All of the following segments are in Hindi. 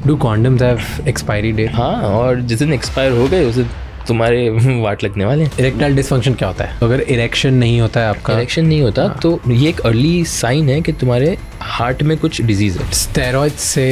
Do condoms have expiry date? हाँ, और जिस दिन एक्सपायर हो गए उस दिन तुम्हारे वाट लगने वाले हैं। इरेक्टाइल डिसफंक्शन क्या होता है? अगर इरेक्शन नहीं होता है आपका, इरेक्शन नहीं होता तो ये एक अर्ली साइन है कि तुम्हारे हार्ट में कुछ डिजीज है। स्टेरॉइड से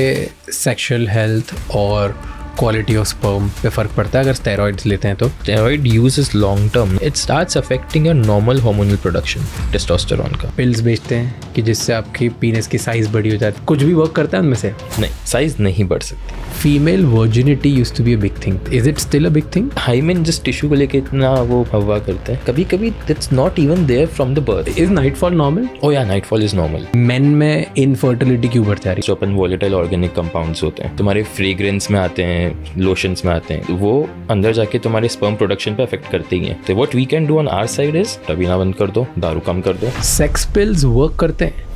सेक्सुअल हेल्थ और क्वालिटी ऑफ स्पर्म पे फर्क पड़ता है अगर स्टेरॉइड्स लेते हैं तो? Steroid use is long term, it starts affecting your normal hormonal production testosterone का। पिल्स बेचते हैं कि जिससे आपकी पीनस की साइज बड़ी हो जाती है, कुछ भी वर्क करता है उनमें से? नहीं, साइज नहीं बढ़ सकती। Female virginity used to be a big thing, is it still a big thing? Hymen जिस टिश्यू को लेके इतना वो हवा करता है, कभी कभी that's not even there from the birth. Is nightfall normal? Oh yeah, nightfall is normal. Men में इनफर्टिलिटी क्यों बढ़ जा रही है? जो अपन वोलेटाइल ऑर्गेनिक कंपाउंड्स होते हैं तुम्हारे फ्रेग्रेंस में आते हैं, लोशंस में आते हैं, वो अंदर जाके तुम्हारे स्पर्म प्रोडक्शन पे अफेक्ट करते ही हैं। तो what we can do on our side is पीना बंद कर दो, दारू कम कर दो। सेक्स पिल्स वर्क करते हैं?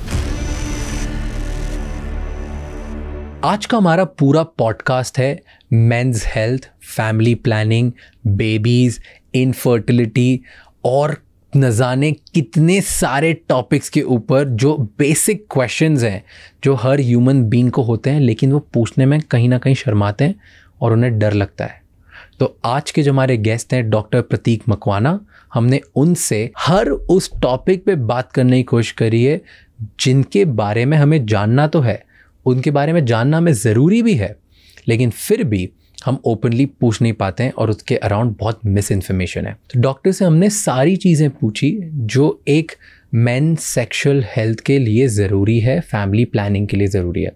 आज का हमारा पूरा पॉडकास्ट है men's health, family planning, babies, infertility और न जाने कितने सारे टॉपिक्स के ऊपर जो बेसिक क्वेश्चंस हैं जो हर ह्यूमन बीइंग को होते हैं, लेकिन वो पूछने में कहीं ना कहीं शर्माते हैं और उन्हें डर लगता है। तो आज के जो हमारे गेस्ट हैं डॉक्टर प्रतीक मकवाना, हमने उनसे हर उस टॉपिक पे बात करने की कोशिश करी है जिनके बारे में हमें जानना तो है, उनके बारे में जानना हमें ज़रूरी भी है, लेकिन फिर भी हम ओपनली पूछ नहीं पाते हैं और उसके अराउंड बहुत मिस इन्फॉर्मेशन है। तो डॉक्टर से हमने सारी चीज़ें पूछी जो एक मेन सेक्सुअल हेल्थ के लिए ज़रूरी है, फैमिली प्लानिंग के लिए ज़रूरी है।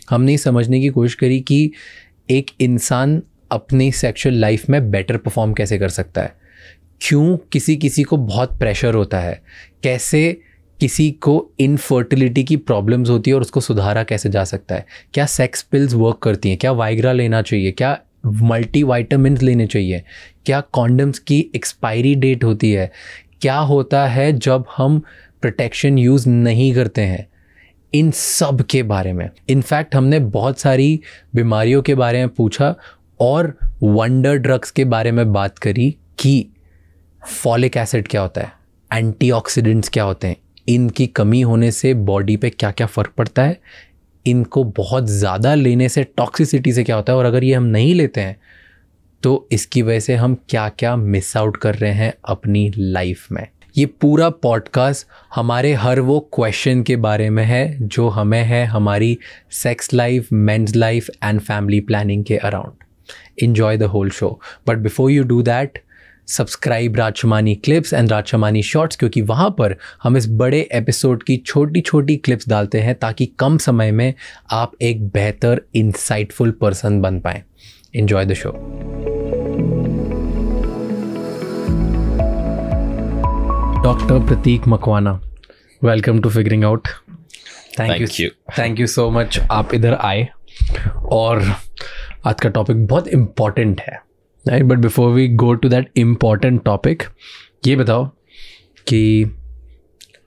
हमने समझने की कोशिश करी कि एक इंसान अपनी सेक्सुअल लाइफ में बेटर परफॉर्म कैसे कर सकता है, क्यों किसी को बहुत प्रेशर होता है, कैसे किसी को इनफर्टिलिटी की प्रॉब्लम्स होती है और उसको सुधारा कैसे जा सकता है, क्या सेक्स पिल्स वर्क करती हैं, क्या वाइग्रा लेना चाहिए, क्या मल्टीविटामिन्स लेने चाहिए, क्या कॉन्डम्स की एक्सपायरी डेट होती है, क्या होता है जब हम प्रोटेक्शन यूज़ नहीं करते हैं, इन सब के बारे में। इनफैक्ट हमने बहुत सारी बीमारियों के बारे में पूछा और वंडर ड्रग्स के बारे में बात करी कि फॉलिक एसिड क्या होता है, एंटीऑक्सीडेंट्स क्या होते हैं, इनकी कमी होने से बॉडी पे क्या क्या फ़र्क पड़ता है, इनको बहुत ज़्यादा लेने से टॉक्सिसिटी से क्या होता है, और अगर ये हम नहीं लेते हैं तो इसकी वजह से हम क्या क्या मिस आउट कर रहे हैं अपनी लाइफ में। ये पूरा पॉडकास्ट हमारे हर वो क्वेश्चन के बारे में है जो हमें है हमारी sex life, men's life and family planning के around. Enjoy the whole show. But before you do that, subscribe Raj Shamani clips and Raj Shamani shorts, क्योंकि वहाँ पर हम इस बड़े एपिसोड की छोटी छोटी क्लिप्स डालते हैं ताकि कम समय में आप एक बेहतर इंसाइटफुल पर्सन बन पाएँ। Enjoy the show. Doctor Prateek Makwana, welcome to figuring out. Thank you so much आप इधर आए, और आज का टॉपिक बहुत इम्पॉर्टेंट है, right? But before we go to that important topic, ये बताओ कि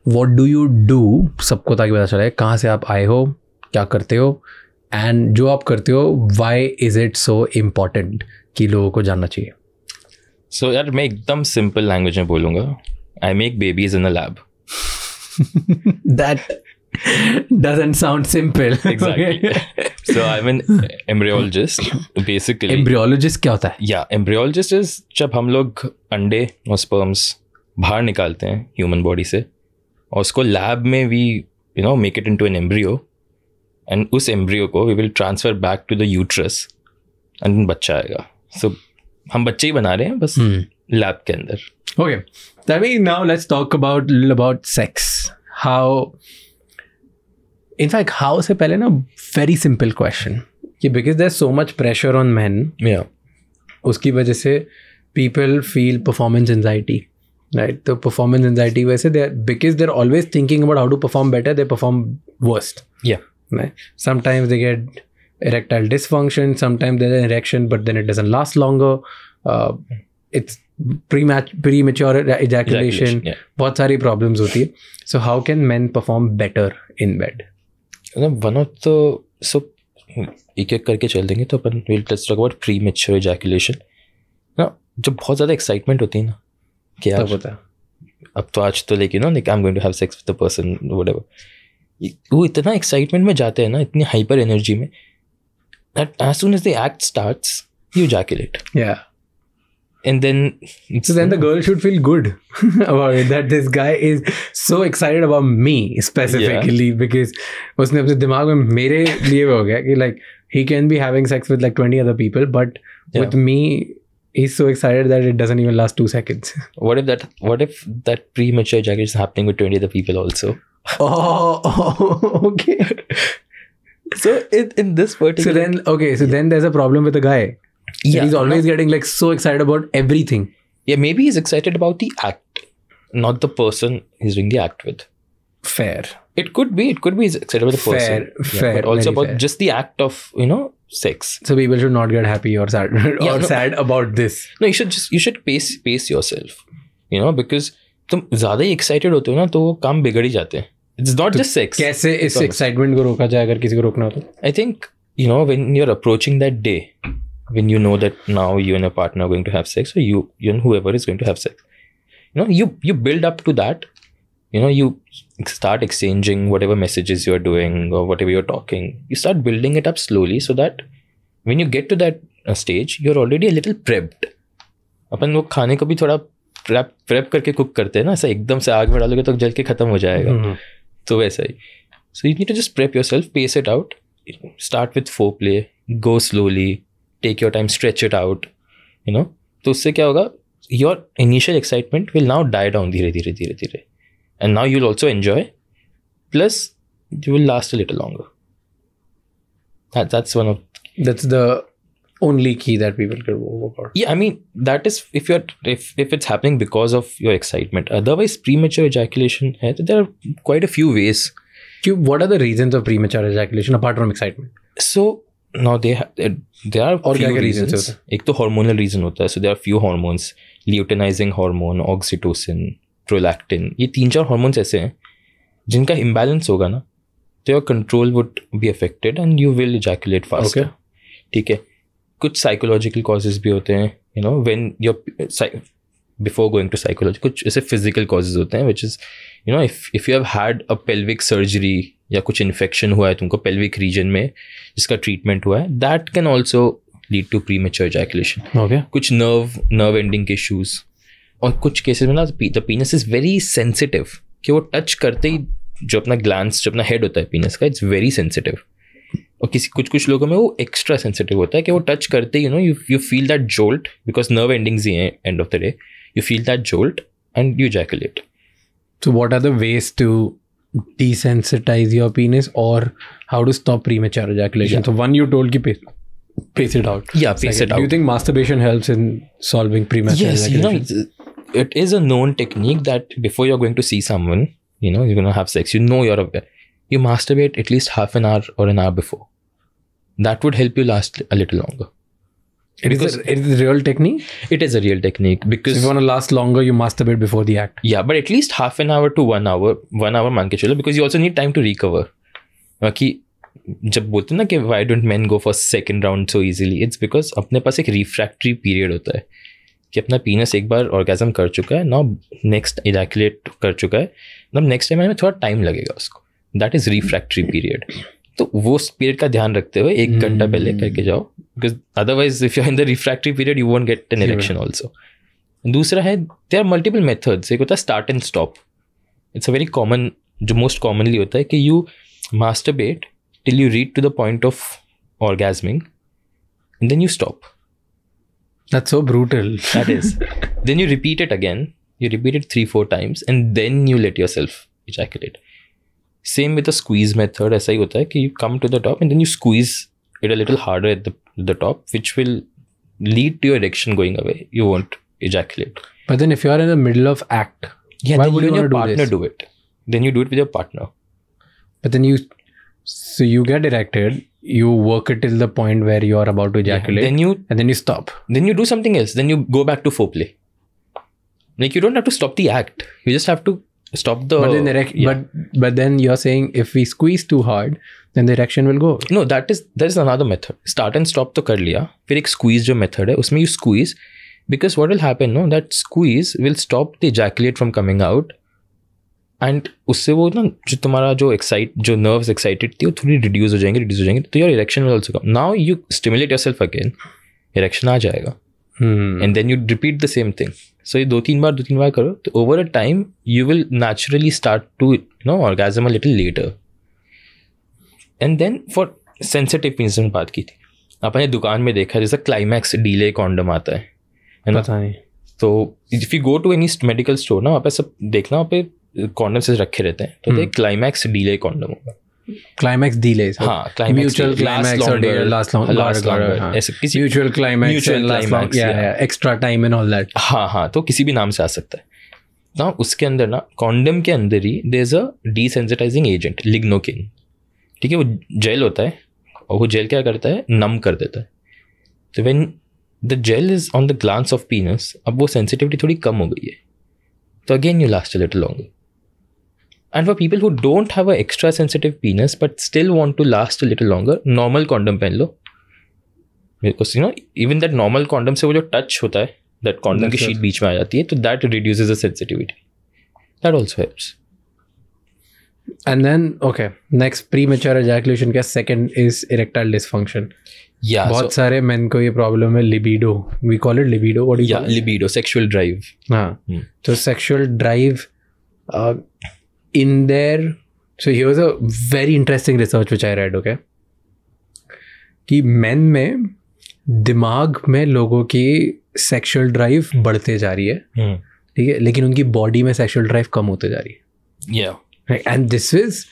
व्हाट डू यू डू, सबको ताकि पता चले कहाँ से आप आए हो, क्या करते हो, एंड जो आप करते हो why is it so important कि लोगों को जानना चाहिए। सो यार मैं एकदम सिंपल लैंग्वेज में बोलूँगा, I make babies in a lab. That doesn't sound simple. Exactly. So I'm an embryologist basically. Embryologist क्या होता है? Yeah, embryologist is जब हम लोग अंडे और स्पर्म्स बाहर निकालते हैं ह्यूमन बॉडी से और उसको लैब में we make it into an embryo, and उस embryo को we will transfer back to the uterus and बच्चा आएगा। So हम बच्चे ही बना रहे हैं बस लैब के अंदर। Okay, so now let's talk about sex. How, in fact, how से पहले ना very simple question कि because there's so much pressure on men, yeah, उसकी वजह से people feel performance anxiety, right? तो performance anxiety वजह से because they're always thinking about how to perform better, they perform worst. Yeah, right? Sometimes they get erectile dysfunction, sometimes there's an erection but then it doesn't last longer. It's premature ejaculation, yeah. बहुत सारी problems होती है. So how can men perform better in bed? One of the, so एक एक करके चल देंगे तो अपन let's talk about premature ejaculation. ना जब बहुत ज़्यादा excitement होती है ना कि यार अब तो आज तो like I'm going to have sex with the person whatever, वो इतना excitement में जाते हैं ना, इतनी hyper energy में as soon as the act starts, you ejaculate. Yeah. And then So then the girl should feel good about it, that this guy is so excited about me specifically, because उसने अपने दिमाग में मेरे लिए हो गया कि like he can be having sex with like 20 other people, but with me he's so excited that it doesn't even last 2 seconds. What if that premature ejaculation is happening with 20 other people also? Okay. So in this particular... So then there's a problem with the guy. Yeah, he's always getting like so excited about everything. Yeah, maybe he's excited about the act, not the person he's doing the act with. Fair. It could be he's excited about the person. Fair. But also about fair. just the act of, sex. So people should not get happy or sad sad about this. No, you should pace yourself. Because तुम ज़्यादा ही excited होते हो ना, तो वो काम बिगड़ ही जाते हैं. It's not just sex. कैसे इस excitement को रोका जाए अगर किसी को रोकना हो तो? I think, when you're approaching that day, when you know that now you and your partner are going to have sex, or you and whoever is going to have sex, you build up to that. You start exchanging whatever messages you're doing or whatever you're talking. You start building it up slowly so that when you get to that stage, you're already a little prepped. अपन वो खाने को भी थोड़ा प्रेप करके कुक करते हैं ना, ऐसा एकदम से आग में डालोगे तो जल के खत्म हो जाएगा. तो वैसा ही. So you need to just prep yourself, pace it out, start with foreplay, go slowly, take your time, stretch it out, तो उससे क्या होगा, your initial excitement will now die down धीरे धीरे, and now you'll also enjoy, plus you will last a little longer. That's the only key that people can work out. Yeah, I mean, that is if it's happening because of your excitement. Otherwise, premature ejaculation, there are quite a few ways. What are the reasons of premature ejaculation apart from excitement? So now there are और few क्या reasons. एक तो hormonal reason होता है. So there are few hormones, luteinizing hormone, oxytocin, prolactin. ये 3-4 hormones ऐसे हैं जिनका imbalance होगा ना, तो your control would be affected and you will ejaculate faster. Okay. ठीक है. कुछ psychological causes भी होते हैं, when you're before going to psychology, कुछ ऐसे physical causes होते हैं, which is, if you have had a pelvic surgery या कुछ infection हुआ है तुमको pelvic region में जिसका treatment हुआ है, that can also lead to premature ejaculation. Okay. कुछ nerve ending issues, और कुछ cases में ना the penis is very sensitive, कि वो touch करते ही जो अपना glands, जो अपना head होता है penis का, it's very sensitive. और कुछ लोगों में वो एक्स्ट्रा सेंसिटिव होता है कि वो टच करते ही you feel that jolt, because nerve endings ही हैं end of the day, you feel that jolt and you ejaculate. So what are the ways to desensitize your penis, or how to stop premature ejaculation? Yeah. So one, you told ki pace it out. Yeah, pace it out. Do you think masturbation helps in solving premature ejaculation? It is a known technique that before you're going to see someone, you're going to have sex, you're aware, you masturbate at least half an hour or an hour before. That would help you last a little longer. It is a real technique? It is a real technique because... So if you want to last longer, you masturbate before the act. Yeah, but at least half an hour to 1 hour, 1 hour मान के चलो, because you also need time to recover. कि जब बोलते हैं ना कि why don't men go for second round so easily? It's because अपने पास एक refractory period होता है कि अपना penis एक बार orgasm कर चुका है, now next ejaculate कर चुका है, now next time में थोड़ा time लगेगा उसको. That is refractory period. तो वो पीरियड का ध्यान रखते हुए 1 घंटा पहले करके जाओ, because otherwise if you are in the refractory period you won't get an erection also. दूसरा है, देयर आर मल्टीपल मेथड्स. एक होता है start and stop. It's a very common, जो मोस्ट कॉमनली होता है कि you masturbate till you reach to the point of orgasming and then you stop. That's so brutal. That is. Then you repeat it again. You repeat it 3-4 times and then you let yourself ejaculate. Same with the squeeze method. ऐसा ही होता है कि you come to the top and then you squeeze it a little harder at the top, which will lead to your erection going away. You won't ejaculate. But then if you are in the middle of act, why would you want to do partner this? do it? Then you do it with your partner. But then you get erected, you work it till the point where you are about to ejaculate, and then you stop. Then you do something else. Then you go back to foreplay. Like you don't have to stop the act. You just have to stop the... But then you're saying if we squeeze too hard, then the erection will go. No, that is another method. Start and stop तो कर लिया. फिर एक squeeze जो method है, उसमें you squeeze, because what will happen, that squeeze will stop the ejaculate from coming out and उससे वो ना जो तुम्हारा जो नर्व्स एक्साइटेड थी वो थोड़ी रिड्यूस हो जाएंगे तो योर इरेक्शन विल ऑल्सो कम. Now you stimulate yourself again, erection आ जाएगा and then you repeat the same thing. So ये 2-3 बार करो तो over a time you will naturally start to orgasm a little later. And then for sensitive piece में बात की थी, आपने दुकान में देखा जैसा क्लाइमैक्स डीले कॉन्डम आता है ना. पता नहीं. तो if you go to any medical store ना, वहाँ पे सब देखना, वहाँ पे कॉन्डम से रखे रहते हैं. तो क्लाइमैक्स डीले कॉन्डम होगा. Climax delay. हाँ, क्लाइमैक्स म्यूचुअल क्लाइमैक्स और लास्ट लॉन्गर. ऐसे किसी mutual climax and last extra time and all that. हाँ, तो किसी भी नाम से आ सकता है ना. उसके अंदर ना, कॉन्डम के अंदर ही there is a डीसेंसिटाइजिंग agent lignocaine. ठीक है, वो जेल होता है और वो जेल क्या करता है, नम कर देता है. तो when the gel is on the glans of penis, अब वो सेंसिटिविटी थोड़ी कम हो गई है, तो again you last a little longer. And for people who don't have an extra sensitive penis but still want to last a little longer, normal condom पहन लो. Because even that normal condom से वो जो touch होता है, that condom की sheet बीच में आ जाती है, तो that reduces the sensitivity. That also helps. And then, okay, next premature ejaculation का second is erectile dysfunction. Yeah. बहुत सारे men को ये problem है libido. We call it libido. What do you call it? Libido, sexual drive. हाँ. So sexual drive. In there, so here was a very interesting research which I read, okay, कि men में दिमाग में लोगों की सेक्सुअल ड्राइव बढ़ते जा रही है, ठीक है, लेकिन उनकी बॉडी में सेक्सुअल ड्राइव कम होते जा रही है. Yeah. And this is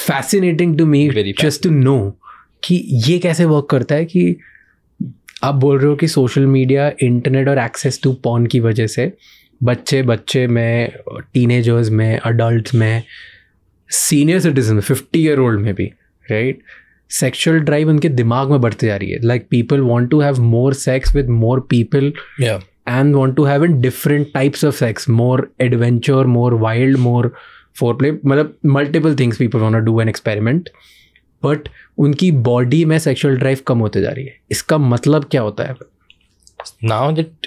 fascinating to me just to know कि ये कैसे वर्क करता है. कि आप बोल रहे हो कि सोशल मीडिया, इंटरनेट और एक्सेस टू पॉर्न की वजह से बच्चे में, टीनेजर्स में, अडल्ट में, सीनियर सिटीजन में, 50-year-old में भी, राइट, सेक्सुअल ड्राइव उनके दिमाग में बढ़ती जा रही है. Like people want to have more sex with more people and want to have in different types of sex, more adventure, more wild, more foreplay, मतलब multiple things people want to do an experiment. But उनकी बॉडी में सेक्सुअल ड्राइव कम होते जा रही है. इसका मतलब क्या होता है? नाउ दैट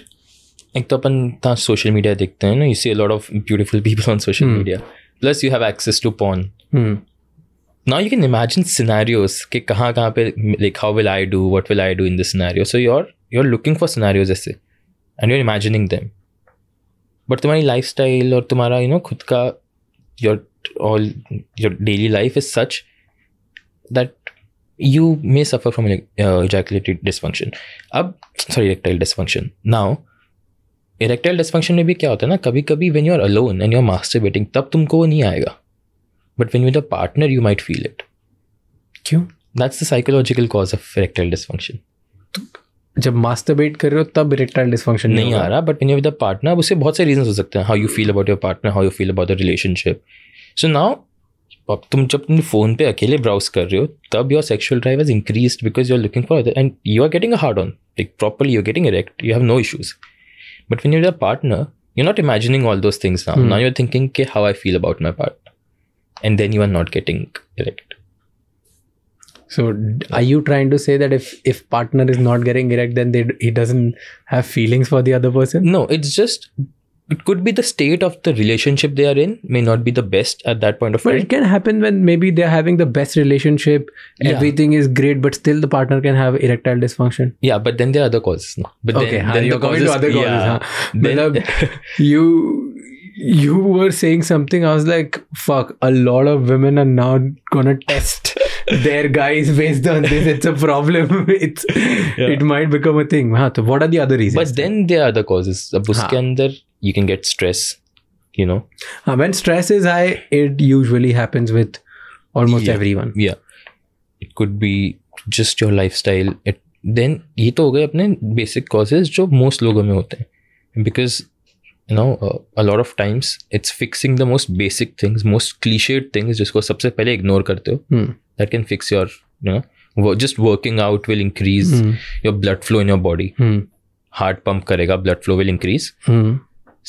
एक तो अपन सोशल मीडिया देखते हैं ना, you see a lot of beautiful people on social media, plus you have access to porn. Now you can imagine scenarios कि कहाँ पे, like how will I do, what will I do in this scenario. So you are looking for scenarios ऐसे and you are imagining them. But तुम्हारी लाइफस्टाइल और तुम्हारा खुद का your daily life is such that you may suffer from ejaculatory dysfunction. Erectile dysfunction. Now, erectile dysfunction में भी क्या होता है ना, कभी कभी when you are alone and you are masturbating, तब तुमको वो नहीं आएगा. But when you're with a partner, you might feel it. क्यों? That's the psychological cause of erectile dysfunction. जब masturbate कर रहे हो तब erectile dysfunction नहीं आ रहा, but when you're with a partner, अब उससे बहुत से reasons हो सकते हैं. How you feel about your partner, how you feel about the relationship. So now, अब तुम जब तुम फ़ोन पे अकेले ब्राउज कर रहे हो, तब your sexual drive has increased because you are looking for other and you are getting a hard on, like properly you are getting erect, you have no issues. But when you are a partner, you are not imagining all those things. Now you are thinking कि how I feel about my partner and then you are not getting erect. So are you trying to say that if partner is not getting erect, then he doesn't have feelings for the other person? No, it's just, it could be the state of the relationship they are in may not be the best at that point of time. But it can happen when maybe they're having the best relationship, everything is great, but still the partner can have erectile dysfunction. Yeah, but then there are other causes. No? But okay, then you're going to other causes. Yeah, then, you were saying something, I was like, fuck, a lot of women are now gonna test their guys based on this. It's a problem. It might become a thing. So what are the other reasons? But then there are other causes. अब उसके अंदर you can get stress, you know. When stress is high, it usually happens with almost everyone. Yeah. It could be just your lifestyle. Then ये तो हो गए अपने basic causes जो most लोगों में होते हैं. Because, you know, a lot of times it's fixing the most basic things, most cliched things जिसको सबसे पहले ignore करते हो. That can fix your, you know, just working out will increase your blood flow in your body. Heart pump करेगा, blood flow will increase.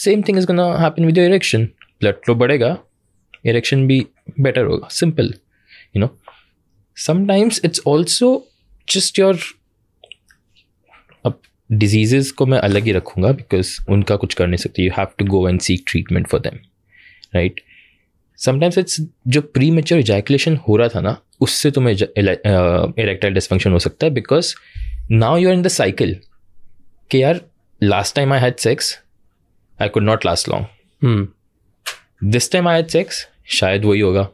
Same thing is gonna happen with your erection. Blood flow बढ़ेगा, erection भी better होगा. Simple, you know. Sometimes it's also just your, अब diseases को मैं अलग ही रखूँगा because उनका कुछ कर नहीं सकते. You have to go and seek treatment for them, right? Sometimes it's जो प्री मेच्योर इजैकुलेशन हो रहा था ना, उससे तुम्हें इरेक्टाइल डिसफंक्शन हो सकता है, because now you are in the cycle कि यार last time I had sex, I could not last long, this time I had sex, शायद वही होगा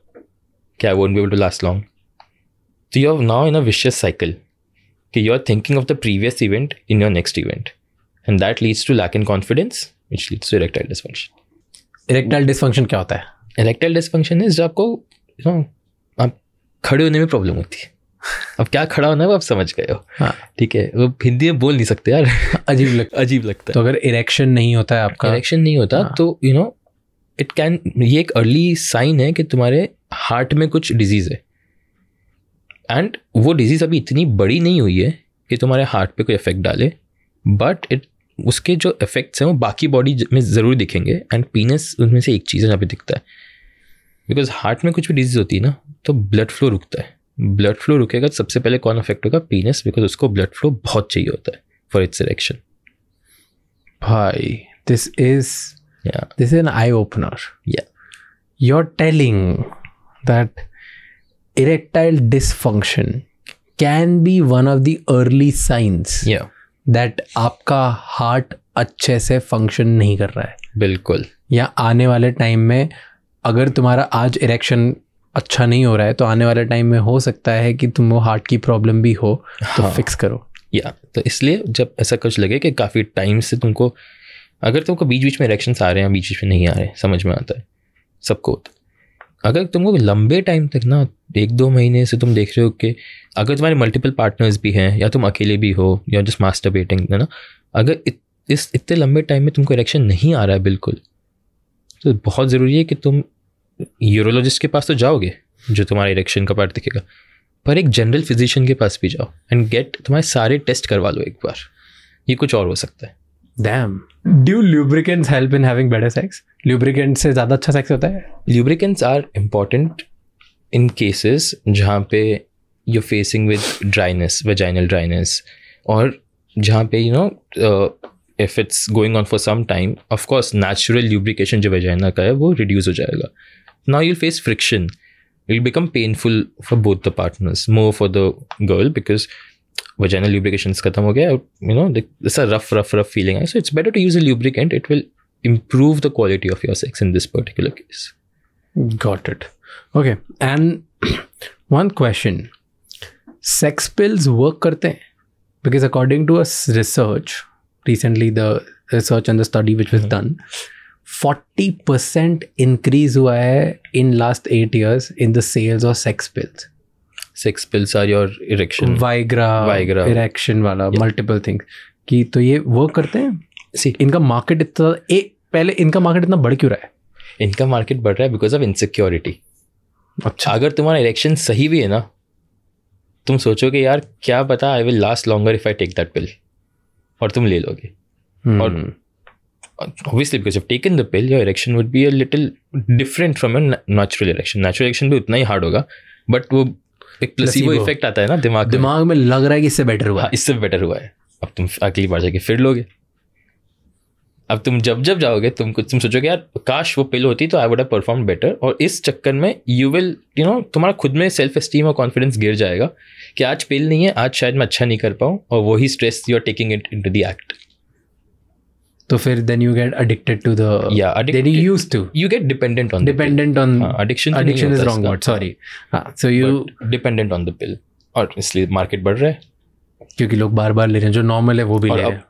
कि I won't be able to last long. तो you are now in a vicious cycle कि you are thinking of the previous event in your next event, and that leads to lack in confidence, which leads to erectile dysfunction. Erectile dysfunction क्या होता है? इरेक्टाइल डिसफंक्शन इज जो आपको आप खड़े होने में प्रॉब्लम होती है. अब क्या खड़ा होना है वो आप समझ गए हो. हाँ. ठीक है, वो हिंदी में बोल नहीं सकते यार. अजीब लगता है. तो अगर इरेक्शन नहीं होता है आपका, इरेक्शन नहीं होता, तो इट कैन, ये एक अर्ली साइन है कि तुम्हारे हार्ट में कुछ डिजीज है, एंड वो डिजीज अभी इतनी बड़ी नहीं हुई है कि तुम्हारे हार्ट पे कोई इफेक्ट डाले, बट उसके जो इफेक्ट्स हैं वो बाकी बॉडी में ज़रूर दिखेंगे, एंड पीनस उनमें से एक चीज़ है जहाँ पे दिखता है. बिकॉज हार्ट में कुछ भी डिजीज होती है ना, तो ब्लड फ्लो रुकता है. ब्लड फ्लो रुकेगा तो सबसे पहले कौन अफेक्ट होगा? पीनस, बिकॉज उसको ब्लड फ्लो बहुत चाहिए होता है फॉर इट्स इरेक्शन. भाई this is an eye opener. You are telling that erectile dysfunction can be one of the early signs that आपका हार्ट अच्छे से फंक्शन नहीं कर रहा है. बिल्कुल. या आने वाले टाइम में अगर तुम्हारा आज इरेक्शन अच्छा नहीं हो रहा है, तो आने वाले टाइम में हो सकता है कि तुम हार्ट की प्रॉब्लम भी हो, तो फिक्स करो. तो इसलिए जब ऐसा कुछ लगे कि काफ़ी टाइम से तुमको, अगर तुमको बीच बीच में इरेक्शंस आ रहे हैं, बीच बीच में नहीं आ रहे हैं, समझ में आता है, सबको होता है. अगर तुमको लंबे टाइम तक ना, 1-2 महीने से तुम देख रहे हो कि अगर तुम्हारे मल्टीपल पार्टनर्स भी हैं, या तुम अकेले भी हो, या जस्ट मास्टरबेटिंग है ना, अगर इस इतने लंबे टाइम में तुमको इरेक्शन नहीं आ रहा है बिल्कुल, तो बहुत ज़रूरी है कि तुम यूरोलॉजिस्ट के पास तो जाओगे जो तुम्हारे इरेक्शन का पार्ट दिखेगा, पर एक जनरल फिजिशियन के पास भी जाओ एंड तुम्हारे सारे टेस्ट करवा लो एक बार. ये कुछ और हो सकता है. Damn. Do lubricants help in having better sex? Lubricant से ज़्यादा अच्छा सेक्स होता है? Lubricants are important in cases जहाँ पे you're facing with dryness, vaginal dryness, और जहाँ पे if it's going on for some time, of course natural lubrication जो vagina का है वो reduce हो जाएगा. Now you'll face friction. It'll become painful for both the partners, more for the girl because vaginal lubrication खत्म हो गया, it's a rough feeling. So it's better to use a lubricant. It will improve the quality of your sex in this particular case. Got it. Okay. And one question. Sex pills work करते हैं? Because according to a research, recently the research and the study which was done, 40% increase हुआ है in last 8 years in the sales of sex pills. Sex pills are your erection. Viagra. Erection वाला, multiple things. कि तो ये वर्क करते हैं? See, इनका मार्केट पहले इनका मार्केट इतना बढ़ क्यों रहा है? इनका मार्केट बढ़ रहा है बिकॉज ऑफ इनसिक्योरिटी. अच्छा. अगर तुम्हारा इरेक्शन सही भी है ना, तुम सोचोगे यार क्या पता I will last longer if I take that pill, और तुम ले लोगे. और obviously because you've taken the pill, your erection would be a little different from a natural erection. Natural erection भी उतना ही हार्ड होगा, बट वो एक प्लेसिबो इफेक्ट आता है ना दिमाग में लग रहा है कि इससे बेटर हुआ है. इससे बेटर हुआ है. अब तुम अगली बार जाके फिर लोगे. अब तुम जब जाओगे तुम सोचोगे यार काश वो पिल होती तो I would have perform better, और इस चक्कर में यू विल तुम्हारा खुद में सेल्फ एस्टीम और कॉन्फिडेंस गिर जाएगा कि आज पिल नहीं है, आज शायद मैं अच्छा नहीं कर पाऊँ, और वही stress you are taking it into the act. तो फिर then you get addicted to the addicted. Then you used to. You get dependent on addiction. Addiction is wrong word. Sorry. So you dependent on the pill. और इसलिए मार्केट बढ़ रहा है क्योंकि लोग बार-बार ले रहे हैं, जो नॉर्मल है वो भी ले रहे हैं.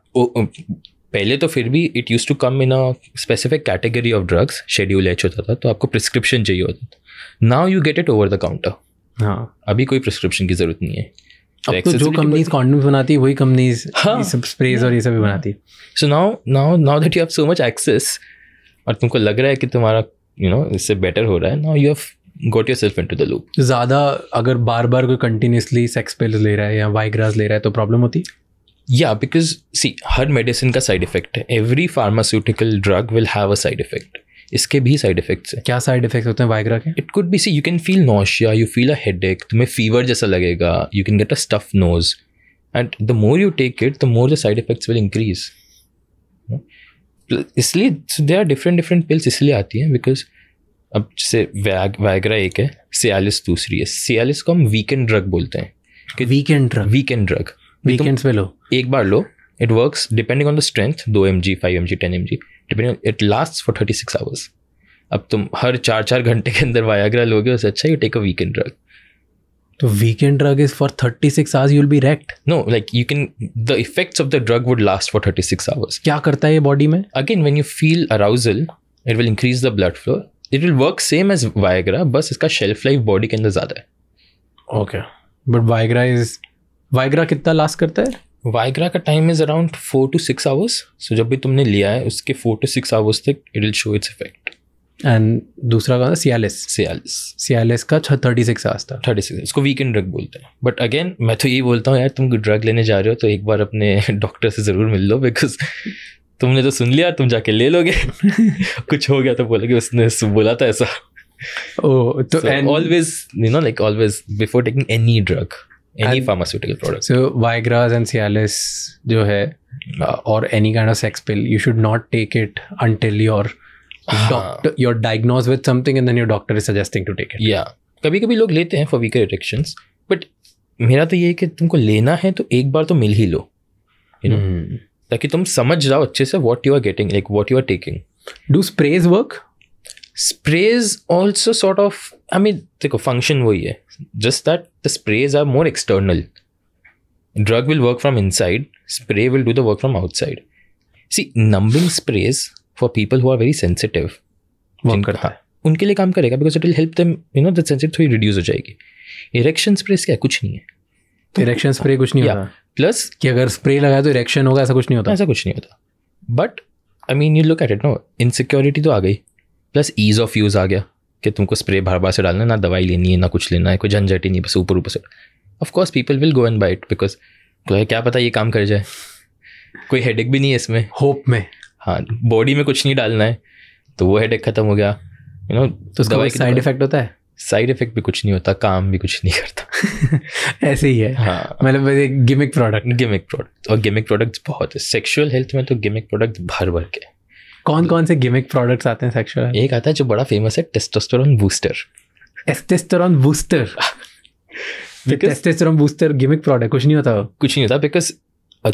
पहले तो फिर भी it use to come in a specific category of drugs, schedule H होता था, तो आपको प्रिस्क्रिप्शन चाहिए होता था. Now you get it over the counter. हाँ, अभी कोई प्रिस्क्रिप्शन की जरूरत नहीं है. अब तो जो कंपनीज कॉन्डोम्स बनाती है वही कंपनीज सब स्प्रेज और ये सब भी बनाती है. So now that you have so much access और तुमको लग रहा है कि तुम्हारा इससे बेटर हो रहा है, now you have got yourself into the loop. ज़्यादा अगर बार बार कोई कंटिन्यूसली सेक्स पिल्स ले रहा है या वाइग्रास ले रहा है तो प्रॉब्लम होती है. या बिकॉज सी हर मेडिसिन का साइड इफेक्ट है. Every pharmaceutical drug will have a side effect. इसके भी साइड इफेक्ट्स हैं. क्या साइड इफेक्ट्स होते हैं वाइग्रा के? It could be see you can feel nausea, you feel a headache, तुम्हें फीवर जैसा लगेगा, you can get a stuff nose, and the more you take it the more the side effects will increase. इसलिए दे आर डिफरेंट पिल्स इसलिए आती हैं बिकॉज अब जैसे वायग्रा एक है, सियालिस दूसरी है. सियालिस को हम वीकेंड ड्रग बोलते हैं. वीकेंड ड्रग वीकेंड्स पे लो, एक बार लो. It works depending on the strength, 2 mg 5 mg 10 mg depending. It last for 36 hours. अब तुम हर 4 घंटे के अंदर वायग्रा लोगे, उससे अच्छा you take a weekend drug. तो weekend drug is for 36 hours, you will be erect. No, like you can, the effects of the drug would last for 36 hours. क्या करता है ये बॉडी में? Again when you feel arousal, it will increase the blood flow. It will work same as Viagra, बस इसका शेल्फ लाइफ बॉडी के अंदर ज़्यादा है. ओके, बट वायग्रा कितना लास्ट करता है? वायग्रा का time is around 4 to 6 hours. So जब भी तुमने लिया है उसके 4 to 6 आवर्स तक it will show its effect. And दूसरा का सियालिस का 36 आवर्स था. 36, इसको वीकेंड ड्रग बोलते हैं. बट अगेन मैं तो यही बोलता हूँ यार, तुम ड्रग लेने जा रहे हो तो एक बार अपने डॉक्टर से ज़रूर मिल लो, बिकॉज तुमने तो सुन लिया, तुम जाके ले लोगे. कुछ हो गया तो बोलोगे उसने बोला था ऐसा. Oh, तो always, you know, like always before taking any drug, any pharmaceutical product. So Viagra's and Cialis जो है or any kind of sex pill, you should not take it until you're diagnosed with something and then your doctor is suggesting to take it. Yeah, कभी-कभी लोग लेते हैं for weaker erections, but मेरा तो ये है कि तुमको लेना है तो एक बार तो मिल ही लो, you know, ताकि तुम समझ जाओ अच्छे से what you are getting, like what you are taking. Do sprays work? Sprays also sort of, I mean, देखो function वही है, just that the sprays are more external. Drug will work from inside, spray will do the work from outside. See, numbing sprays for people who are very sensitive, work करता है, उनके लिए काम करेगा because it will help them, you know, the sensitivity थोड़ी reduce हो जाएगी. Erection sprays क्या है? कुछ नहीं है. Erection spray कुछ नहीं होता. Plus कि अगर spray लगाया तो erection होगा, ऐसा कुछ नहीं होता. ऐसा कुछ नहीं होता. But I mean, you look at it, no, insecurity तो आ गई. प्लस ईज ऑफ यूज़ आ गया कि तुमको स्प्रे बार बार से डालना है, ना दवाई लेनी है ना कुछ लेना है, कोई झंझट ही नहीं, बस ऊपर से. Of course people will go and buy it because तो क्या पता ये काम कर जाए, कोई हेडेक भी नहीं है इसमें, होप में. हाँ, बॉडी में कुछ नहीं डालना है तो वो हेडेक खत्म हो गया, यू नो. तो दवाई साइड इफेक्ट होता है? साइड इफेक्ट भी कुछ नहीं होता, काम भी कुछ नहीं करता. ऐसे ही है. हाँ, मतलब गिमिक प्रोडक्ट. और गिमिक प्रोडक्ट्स बहुत है सेक्सुअल हेल्थ में, तो गिमिक प्रोडक्ट्स भर भर के. कौन से गिमिक प्रोडक्ट्स आते हैं सेक्सुअल? एक आता है जो बड़ा फेमस है, testosterone booster. Testosterone booster gimmick product कुछ नहीं होता बिकॉज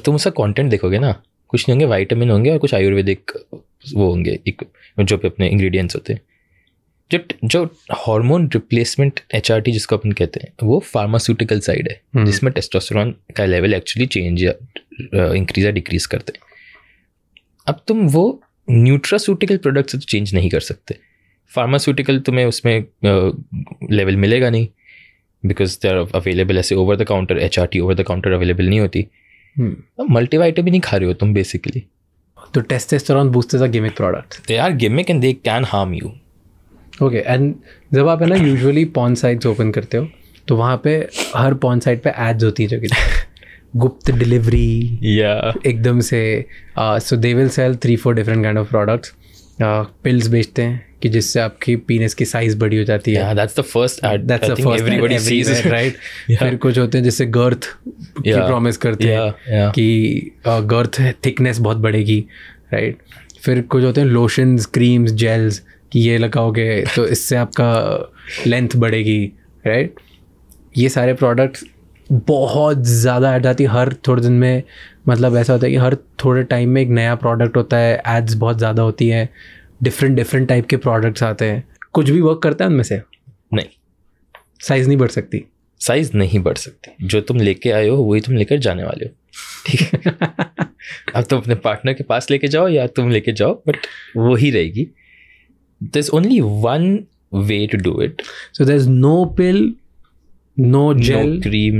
तुम उसका कंटेंट देखोगे ना, कुछ नहीं होंगे, विटामिन होंगे और कुछ आयुर्वेदिक वो होंगे जो भी अपने इंग्रेडिएंट्स होते हैं. जो हार्मोन रिप्लेसमेंट HRT जिसको अपन कहते हैं, वो फार्मास्यूटिकल साइड है, जिसमें टेस्टोस्टेरोन का लेवल एक्चुअली चेंज या इंक्रीज या डिक्रीज करते हैं. अब तुम वो न्यूट्रास्यूटिकल प्रोडक्ट से तो चेंज नहीं कर सकते. फार्मास्यूटिकल तुम्हें उसमें लेवल मिलेगा नहीं बिकॉज दे आर अवेलेबल ऐसे over the counter. HRT over the counter available नहीं होती. मल्टीवाइटामिन नहीं खा रहे हो तुम बेसिकली. तो testosterone boosters are gimmick product. They are gimmick and they can harm you. Okay, and जब आप है ना यूजुअली पॉर्न साइट्स ओपन करते हो तो वहाँ पे हर पॉर्न साइट पे एड्स होती है जो कि गुप्त डिलीवरी एकदम से. So they will sell 3-4 different kind of products. Pills बेचते हैं कि जिससे आपकी पीनस की साइज बड़ी हो जाती है. That's the first aid, that's the first everybody sees it, right. फिर कुछ होते हैं जिससे गर्थ की प्रॉमिस करते हैं कि गर्थ थिकनेस बहुत बढ़ेगी, राइट. फिर कुछ होते हैं लोशंस, क्रीम्स, जेल्स कि ये लगाओगे तो इससे आपका लेंथ बढ़ेगी, राइट. ये सारे प्रोडक्ट्स बहुत ज़्यादा ऐड आती है हर थोड़े दिन में. मतलब ऐसा होता है कि हर थोड़े टाइम में एक नया प्रोडक्ट होता है, एड्स बहुत ज़्यादा होती हैं, डिफरेंट टाइप के प्रोडक्ट्स आते हैं. कुछ भी वर्क करता है उनमें से? नहीं. साइज़ नहीं बढ़ सकती? साइज़ नहीं बढ़ सकती. जो तुम लेके आए हो वही तुम लेकर जाने वाले हो, ठीक है. अब तुम अपने पार्टनर के पास लेके जाओ या तुम लेके जाओ, बट वही रहेगी. There's only one way to do it. So there's no pill, no gel,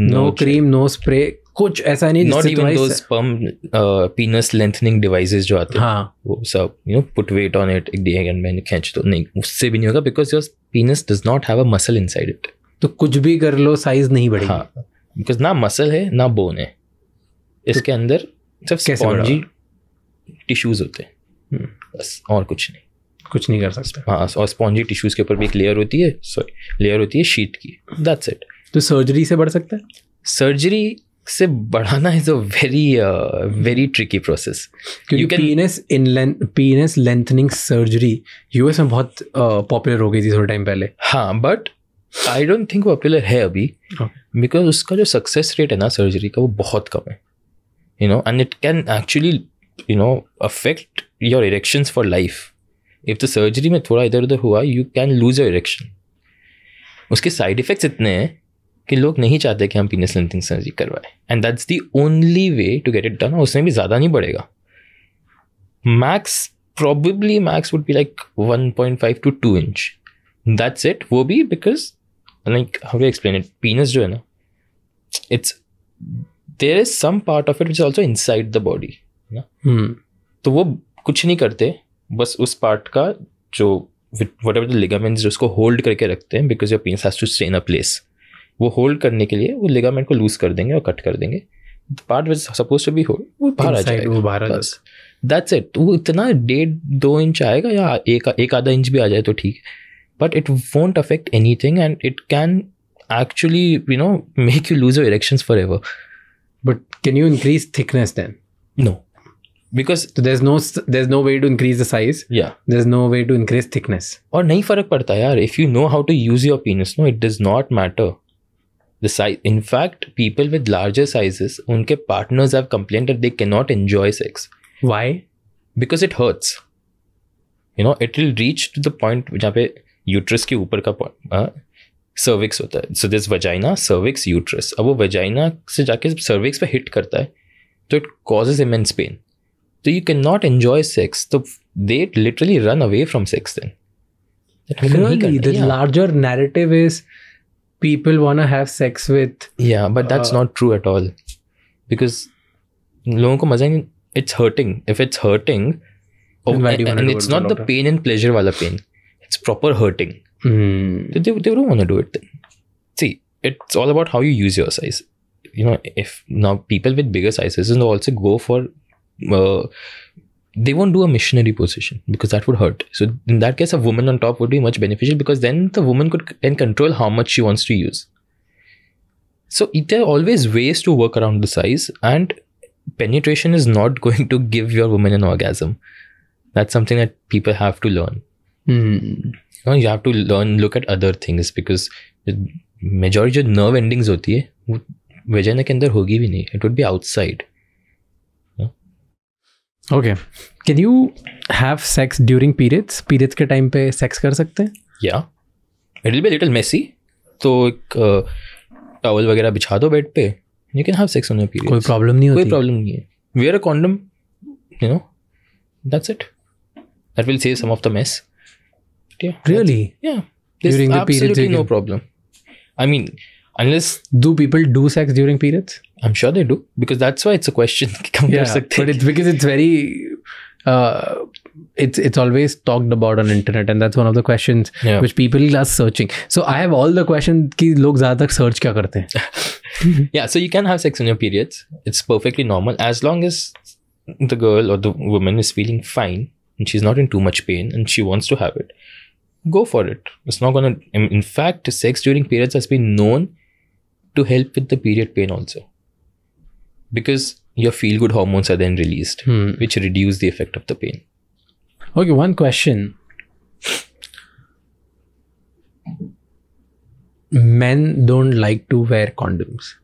no cream, no spray. कुछ ऐसा नहीं. Not even those sperm penis lengthening devices जो आते हैं. हाँ. वो सब put weight on it, एक day and मैंने खींच दो. नहीं, उससे भी नहीं होगा because your penis does not have a muscle inside it. तो कुछ भी कर लो साइज नहीं बढ़ेगी. हाँ, because ना मसल है ना बोन है. इसके अंदर सिर्फ स्पॉन्जी टिश्यूज होते हैं, बस, और कुछ नहीं कर सकते. हाँ, और स्पॉन्जी टिश्यूज के ऊपर भी एक लेयर होती है शीट की. That's it. तो सर्जरी से बढ़ सकता है? सर्जरी से बढ़ाना is a very tricky process. पीनस lengthening surgery US में बहुत पॉपुलर हो गई थी थोड़े टाइम पहले. हाँ, but I don't think popular है अभी, बिकॉज उसका जो सक्सेस रेट है ना सर्जरी का वो बहुत कम है. You know, and it can actually you know affect your erections for life. If the surgery में थोड़ा इधर उधर हुआ, you can lose your erection. उसके साइड इफेक्ट्स इतने हैं कि लोग नहीं चाहते कि हम पीनस लेंथनिंग सर्जरी करवाएं, and that's the only way to get it done. उसमें भी ज़्यादा नहीं बढ़ेगा. Max would be like 1.5 to 2 inch. That's it. वो भी because like how to explain it, penis जो है ना, there is some part of it which is also inside the body. तो वो कुछ नहीं करते, बस उस पार्ट का जो whatever the ligaments जो उसको होल्ड करके रखते हैं, because your penis has to stay in a place. वो होल्ड करने के लिए वो लिगामेंट को लूज कर देंगे और कट कर देंगे. The part which suppose to be hold वो बाहर आ जाएगा. वो बाहर बस दैट्स इट. वो इतना 1.5-2 इंच आएगा या एक आधा इंच भी आ जाए तो ठीक, but it won't affect anything and it can actually you know make you lose your erections forever. But can you increase thickness then? No, because there's no way to increase the size. Yeah, there's no way to increase thickness. और नहीं फर्क पड़ता यार. if you know how to use your penis, no, it does not matter the size. In fact, people with larger sizes, उनके partners have complained that they cannot enjoy sex. Why? Because it hurts. You know, it will reach to the point जहाँ पे uterus के ऊपर का cervix होता है. So there's vagina, cervix, uterus. अब वो vagina से जाके cervix पे hit करता है, तो it causes immense pain. So you cannot enjoy sex. So they literally run away from sex then. Really? The larger narrative is people want to have sex with... Yeah, but that's not true at all. Because लोगों को मजा नहीं, it's hurting. If it's hurting, and it's not the pain and pleasure वाला pain. It's proper hurting. So they don't want to do it then. See, it's all about how you use your size. You know, if now people with bigger sizes and also go for they won't do a missionary position because that would hurt. So in that case, a woman on top would be much beneficial because then the woman can control how much she wants to use. So there are always ways to work around the size, and penetration is not going to give your woman an orgasm. That's something that people have to learn. You have to look at other things because the majority जो nerve endings होती है वो vagina के अंदर होगी भी नहीं. It would be outside. Okay. Can you have sex during periods? Periods के टाइम पे सेक्स कर सकते हैं? Yeah. It will be a little messy. तो एक टॉवल वगैरह बिछा दो बेड पे. You can have sex on your periods. कोई प्रॉब्लम नहीं होती? कोई प्रॉब्लम नहीं है. Wear a condom. You know. That's it. That will save some of the mess. Yeah. Really? Yeah. There's during the periods, absolutely no problem. I mean, unless... Do people do sex during periods? I'm sure they do, because that's why it's a question. Yeah, but it's because it's very it's always talked about on internet, and that's one of the questions which people are searching. So I have all the questions कि लोग ज़्यादातर search क्या करते हैं? Yeah, so you can have sex on your periods. It's perfectly normal as long as the girl or the woman is feeling fine and she's not in too much pain and she wants to have it. Go for it. It's not gonna. In fact, sex during periods has been known to help with the period pain also. Because your feel-good hormones are then released, which reduce the effect of the pain. Okay, one question. Men don't like to wear condoms.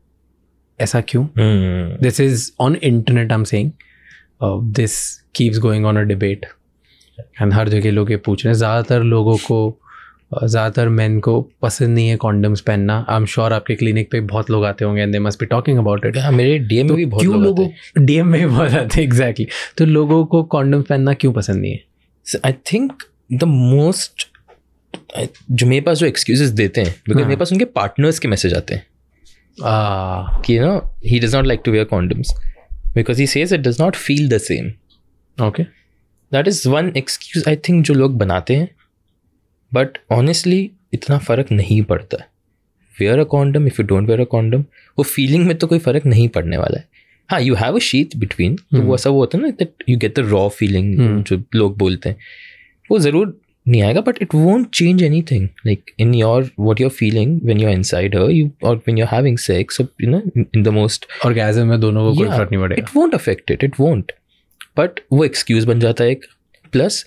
ऐसा क्यों? This is on internet I'm saying. This keeps going on a debate. And हर जगह लोग ये पूछ रहे हैं. ज़्यादातर मेन को पसंद नहीं है कॉन्डम्स पहनना. आई एम श्योर आपके क्लिनिक पे बहुत लोग आते होंगे and they must be talking about it. मेरे डीएम में भी बहुत लोग आते हैं. डीएम में भी बहुत आते हैं. एग्जैक्टली. तो लोगों को कॉन्डम्स पहनना क्यों पसंद नहीं है? आई थिंक द मोस्ट जो मेरे पास जो एक्सक्यूजेस देते हैं, बिकॉज मेरे पास उनके पार्टनर्स के मैसेज आते हैं कि you know he does not like to wear condoms because he says it does not feel the same. Okay, that is one excuse I think जो लोग बनाते हैं. बट ऑनेस्टली इतना फ़र्क नहीं पड़ता है. Wear a condom if you don't wear a condom, वो फीलिंग में तो कोई फ़र्क नहीं पड़ने वाला है. हाँ, you have a sheath between, तो वो ऐसा वो होता है ना that you get the raw feeling जो लोग बोलते हैं, वो ज़रूर नहीं आएगा, but it won't change anything. Like in what you're feeling when you're inside her, or when you're having sex, or in the most orgasm में दोनों को कोई फर्क नहीं पड़ेगा. It won't affect it. It won't. But वो excuse बन जाता है एक. Plus,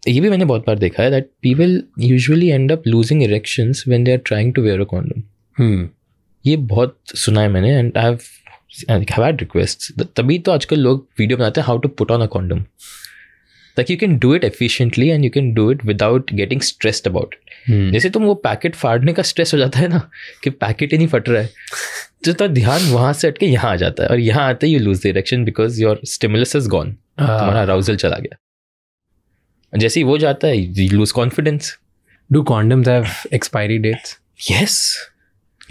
ये भी मैंने बहुत बार देखा है that people usually end up losing erections when they are trying to wear a condom. ये बहुत सुना है मैंने, and I've had requests. तभी तो आजकल लोग वीडियो बनाते हैं how to put on a condom. Like you can do it efficiently and you can do it without getting stressed about it. जैसे तुम वो पैकेट फाड़ने का स्ट्रेस हो जाता है ना कि पैकेट ही नहीं फट रहा है, तो तो ध्यान वहाँ से हट के यहाँ आ जाता है, और यहाँ आते you lose the erection because your stimulus is gone. तुम्हारा अराउजल चला गया. जैसे ही वो जाता है you lose confidence. Do condoms have expiry dates? Yes,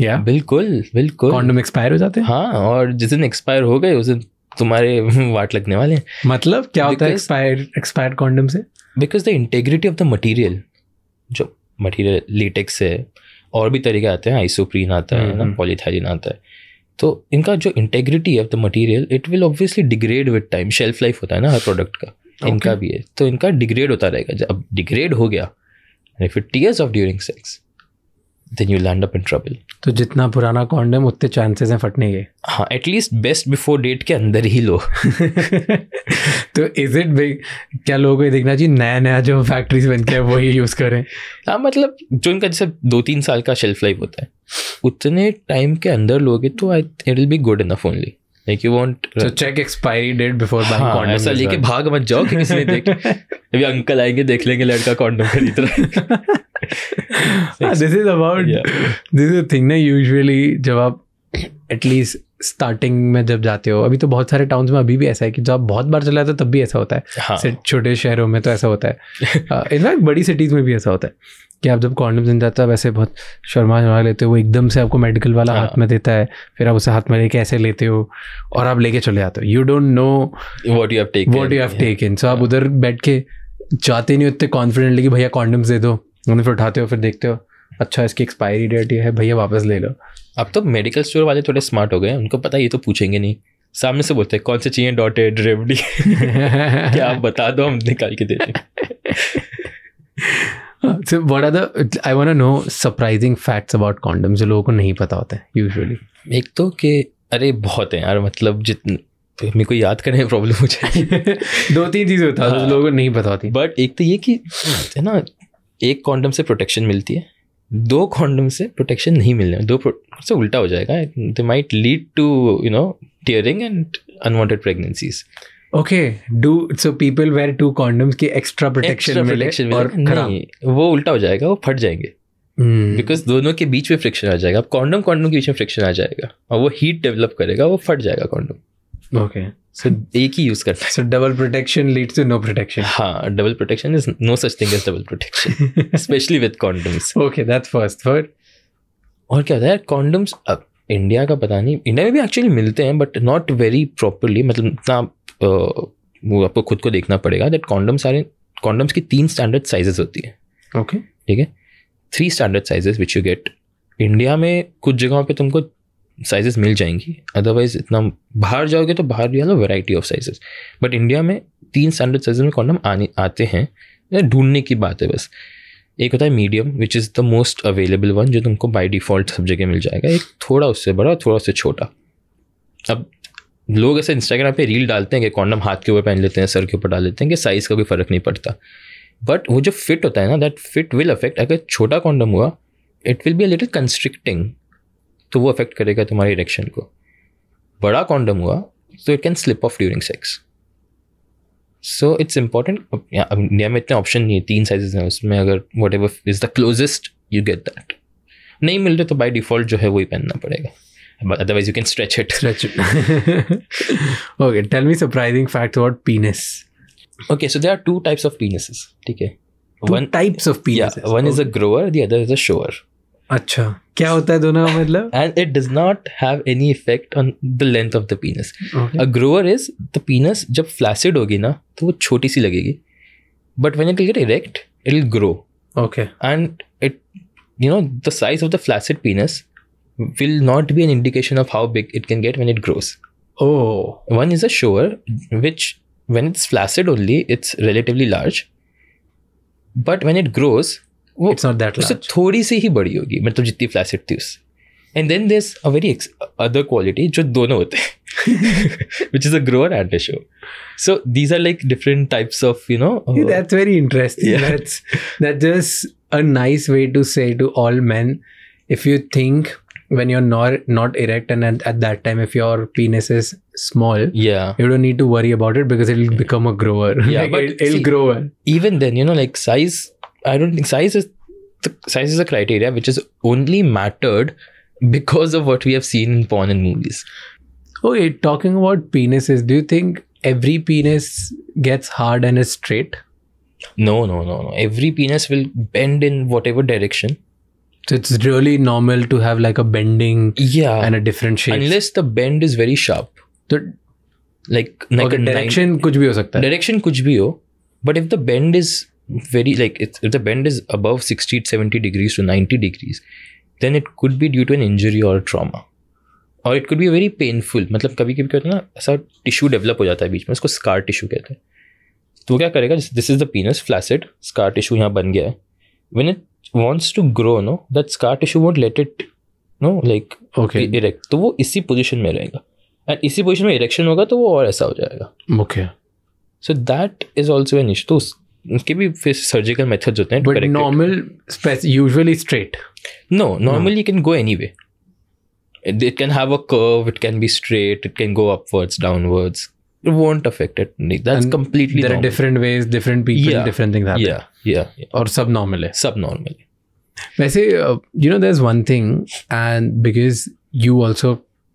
yeah बिल्कुल बिल्कुल. कॉन्डम एक्सपायर हो जाते हैं. हाँ, और जिस दिन एक्सपायर हो गए उस दिन तुम्हारे वाट लगने वाले हैं. मतलब क्या होता है एक्सपायर्ड कॉन्डम से? Because the integrity of the material, जो मटेरियल लेटेक्स है, और भी तरीके आते हैं, आइसोप्रीन आता है ना, पॉलीथाइलिन आता है, तो इनका जो integrity of the material it will obviously degrade with time. Shelf life होता है ना हर प्रोडक्ट का, इनका भी है, तो इनका डिग्रेड होता रहेगा. जब डिग्रेड हो गया, if it tears of during sex, then you'll end up in trouble. तो जितना पुराना कॉन्डम उतने चांसेस हैं फटने के. हाँ, एटलीस्ट बेस्ट बिफोर डेट के अंदर ही लो. तो इज इट भाई, क्या लोगों को देखना चाहिए नया जो फैक्ट्रीज बनते हैं वही यूज़ करें? हाँ, मतलब जो इनका जैसे 2-3 साल का शेल्फ लाइफ होता है, उतने टाइम के अंदर लोगे तो it will be good enough only. Like you won't. So check expiry date before buying condom. ऐसा लेके भाग मत जाओ कि किसी ने देख, अभी अंकल आएंगे देख लेंगे लड़का कॉन्डम खरीद रहा है. This is a thing ना. Usually जब आप एटलीस्ट स्टार्टिंग में जब जाते हो, अभी तो बहुत सारे टाउन्स में अभी भी ऐसा है कि जब आप बहुत बार चले जाते हो तब भी ऐसा होता है. हाँ. छोटे शहरों में तो ऐसा होता है. इनफैक्ट बड़ी सिटीज़ में भी ऐसा होता है कि आप जब कॉन्डम नहीं जाता वैसे बहुत शर्मा लेते हो. वो एकदम से आपको मेडिकल वाला हाथ में देता है, फिर आप उसे हाथ में लेके ऐसे लेते हो और आप लेके चले जाते हो. You don't know what you have taken. So आप उधर बैठ के जाते नहीं उतने कॉन्फिडेंटली कि भैया कॉन्डम्स दे दो. उन्हें फिर उठाते हो, फिर देखते हो अच्छा इसकी एक्सपायरी डेट ये है, भैया वापस ले लो. अब तो मेडिकल स्टोर वाले थोड़े स्मार्ट हो गए, उनको पता ये तो पूछेंगे नहीं, सामने से बोलते हैं कौन से चाहिए डॉटेड रेवडी. क्या आप बता दो, हम निकाल के दे देंगे. So what are the, I want to know surprising facts about condoms जो लोगों को नहीं पता होता है usually? एक तो कि अरे बहुत है यार, मतलब जितने मेरे को याद करने में प्रॉब्लम हो जाएगी. 2-3 चीज़ें होता है जो लोगों को नहीं पता होती. बट एक तो ये कि है ना, एक कॉन्डम से प्रोटेक्शन मिलती है, 2 कॉन्डम से प्रोटेक्शन नहीं मिलने, 2 से उल्टा हो जाएगा. They might lead to tearing and unwanted pregnancies. Okay, so people wear 2 condoms की extra protection मिले और नहीं, वो उल्टा हो जाएगा, वो फट जाएंगे. बिकॉज दोनों के बीच में फ्रिक्शन आ जाएगा. अब कॉन्डम के बीच में फ्रिक्शन आ जाएगा और वो हीट डेवलप करेगा, वो फट जाएगा कॉन्डम. ओके, सो एक ही यूज करना है. So double protection leads to no protection. हाँ, double protection is no such thing as double protection, specially with condoms. Okay, that's first. और क्या होता है कॉन्डम्स, अब इंडिया का पता नहीं, इंडिया में भी एक्चुअली मिलते हैं बट नॉट वेरी प्रॉपरली. मतलब इतना वो आपको खुद को देखना पड़ेगा दैट कॉन्डम्स की 3 स्टैंडर्ड साइजेस होती है. ओके, ठीक है, 3 standard sizes which you get. India में कुछ जगहों पे तुमको साइजेस मिल जाएंगी, अदरवाइज इतना बाहर जाओगे तो बाहर भी है ना variety of sizes. But India में 3 स्टैंडर्ड साइजेस में कॉन्डम आते हैं, ढूंढने की बात है बस. एक होता है medium which is the most available one, जो तुमको बाय डिफ़ॉल्ट सब जगह मिल जाएगा. एक थोड़ा उससे बड़ा, थोड़ा उससे छोटा. अब लोग ऐसे इंस्टाग्राम पे रील डालते हैं कि कॉन्डम हाथ के ऊपर पहन लेते हैं, सर के ऊपर डाल लेते हैं कि साइज़ का कोई फ़र्क नहीं पड़ता. बट वो जो फिट होता है ना, दैट फिट विल अफेक्ट. अगर छोटा कॉन्डम हुआ it will be a little constricting, तो वो अफेक्ट करेगा तुम्हारी इरेक्शन को. बड़ा कॉन्डम हुआ तो it can slip of during sex. So it's important. India में इतने ऑप्शन नहीं है, 3 साइजेस हैं उसमें, अगर what ever is the closest you get that. नहीं मिल रहे तो बाय डिफ़ॉल्ट जो है वही पहनना पड़ेगा. But otherwise you can stretch it. Okay, tell me surprising facts about penis. Okay, so there are 2 types of penises. ठीक है. 2 types of penises. Yeah, one is a grower, the other is a shower. अच्छा, क्या होता है दोनों का मतलब? And it does not have any effect on the length of the penis. Okay. A grower is the penis जब flaccid होगी ना तो वो छोटी सी लगेगी. But when it will get erect, it will grow. Okay. And it, the size of the flaccid penis will not be an indication of how big it can get when it grows. Oh. One is a shower, which when it's flaccid only, it's relatively large. But when it grows वो It's not that उससे large. थोड़ी सी ही बड़ी होगी, मतलब जितनी फ्लैसिड थी उससे. And then there is a very other quality जो दोनों होते हैं which is a grower and a show. So these are like different types of, you know, That's very interesting. Yeah. That's just a nice way to say to all men, if you think when you're not erect and at that time if your penis is small, yeah. you don't need to worry about it because it'll become a grower. Yeah, Like, but it'll see, grow well. Even then, you know, like size, I don't think size is a criteria which is only mattered because of what we have seen in porn and movies. Okay, talking about penises, do you think every penis gets hard and is straight? No. Every penis will bend in whatever direction. So it's really normal to have like a bending Yeah. and a different shape. Unless the bend is very sharp. So, Like okay, a direction कुछ भी हो सकता है. direction कुछ भी हो, but if the bend is very like if the bend is above 60-70 degrees to 90 degrees, then it could be due to an injury or trauma. और it could be very painful. मतलब कभी कभी क्या होता है ना, ऐसा टिश्यू डेवलप हो जाता है बीच में, उसको स्कार टिश्यू कहते हैं. तो क्या करेगा, this is the penis flaccid, scar tissue यहाँ बन गया है. When it wants to grow, no, that scar tissue won't let it, no, like Okay. Erect. तो वो इसी पोजीशन में रहेगा, एंड इसी पोजीशन में इरेक्शन होगा तो वो और ऐसा हो जाएगा. Okay. So that is also an issue. तो उनके भी फिर सर्जिकल मेथड्स होते हैं. But normal, usually straight. No, normally you can go anyway. It can have a curve, it can be straight, it can go upwards, downwards. It won't affect it. That's And completely there normal. are different ways, different people, Yeah. different things happen. Yeah. और सब normal है. Subnormal. वैसे you know there's one thing, and because you also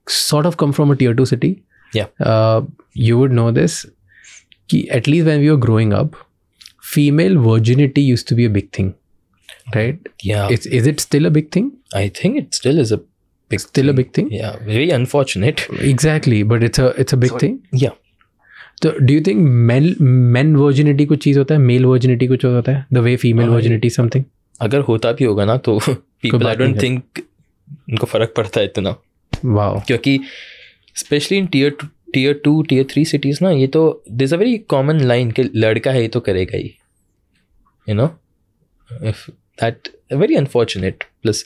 sort of come from a tier 2 city, you would know this, कि at least when we were growing up, female virginity used to be a big thing, right? Yeah. Is it still a big thing? I think it still is a big Still a big thing? Yeah, very unfortunate. Exactly, but it's a big thing. Yeah. So do you think men virginity कुछ चीज होता है, male virginity कुछ होता है, the way female virginity something? अगर होता भी होगा ना तो people, I बात नहीं don't think उनको फर्क पड़ता है इतना. Wow. क्योंकि specially in tier 2 tier 3 cities ना, ये तो there's a very common line कि लड़का है ये तो करेगा ही, you know, if that very unfortunate. Plus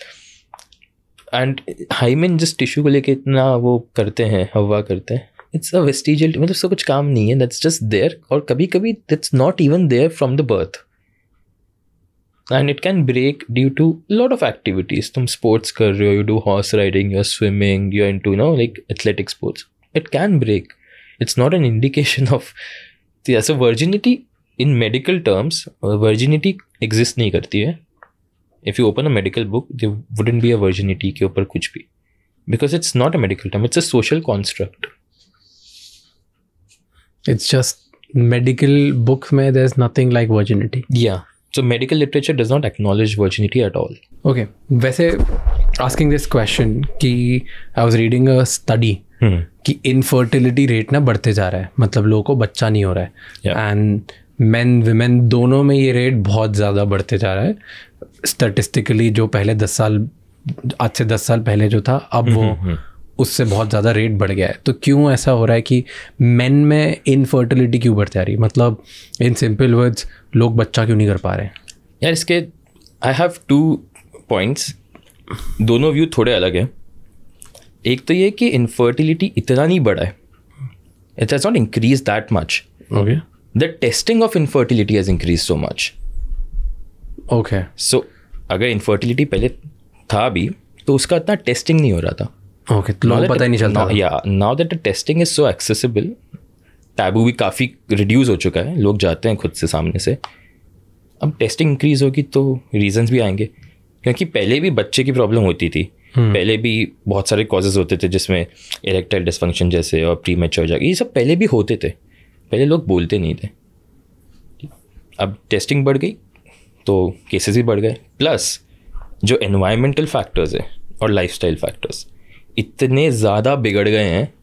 and hymen जिस टिश्यू को लेके इतना वो करते हैं, हवा करते हैं, it's a vestigial, मतलब उसका कुछ काम नहीं है, that's just there. और कभी कभी that's not even there from the birth. And it can break due to a lot of activities. तुम sports कर रहे हो, you do horse riding, you're swimming, you're into, you know, like athletic sports. It can break. It's not an indication of, yeah, so virginity in medical terms, virginity exist नहीं करती है. If you open a medical book, there wouldn't be a virginity के ऊपर कुछ भी. Because it's not a medical term, it's a social construct. It's just medical books में there's nothing like virginity. Yeah. So medical literature does not acknowledge virginity at all. Okay. वैसे asking this question कि I was reading a study कि infertility rate ना बढ़ते जा रहा है, मतलब लोगों को बच्चा नहीं हो रहा है. Yeah. And men women दोनों में ये रेट बहुत ज़्यादा बढ़ते जा रहा है. Statistically जो पहले 10 साल, आज से 10 साल पहले जो था, अब वो उससे बहुत ज़्यादा रेट बढ़ गया है. तो क्यों ऐसा हो रहा है कि मेन में इनफर्टिलिटी क्यों बढ़ती जा रही है? मतलब इन सिंपल वर्ड्स, लोग बच्चा क्यों नहीं कर पा रहे हैं? यार इसके आई हैव 2 पॉइंट्स. दोनों व्यू थोड़े अलग हैं. एक तो ये कि इनफर्टिलिटी इतना नहीं बढ़ा है, it has not increase that much. Okay the testing of infertility has increase so much. Okay so अगर इनफर्टिलिटी पहले था भी तो उसका इतना टेस्टिंग नहीं हो रहा था. ओके, तो लोगों को पता ही नहीं चलता. या now that the testing is so accessible, taboo भी काफ़ी रिड्यूस हो चुका है, लोग जाते हैं खुद से सामने से. अब टेस्टिंग इंक्रीज होगी तो रीजंस भी आएंगे, क्योंकि पहले भी बच्चे की प्रॉब्लम होती थी. पहले भी बहुत सारे कॉजेज होते थे जिसमें इरेक्टाइल डिसफंक्शन जैसे और प्री मैच्योर जाके, ये सब पहले भी होते थे. पहले लोग बोलते नहीं थे. अब टेस्टिंग बढ़ गई तो केसेस भी बढ़ गए. प्लस जो एनवायरमेंटल फैक्टर्स है और लाइफस्टाइल फैक्टर्स इतने ज़्यादा बिगड़ गए हैं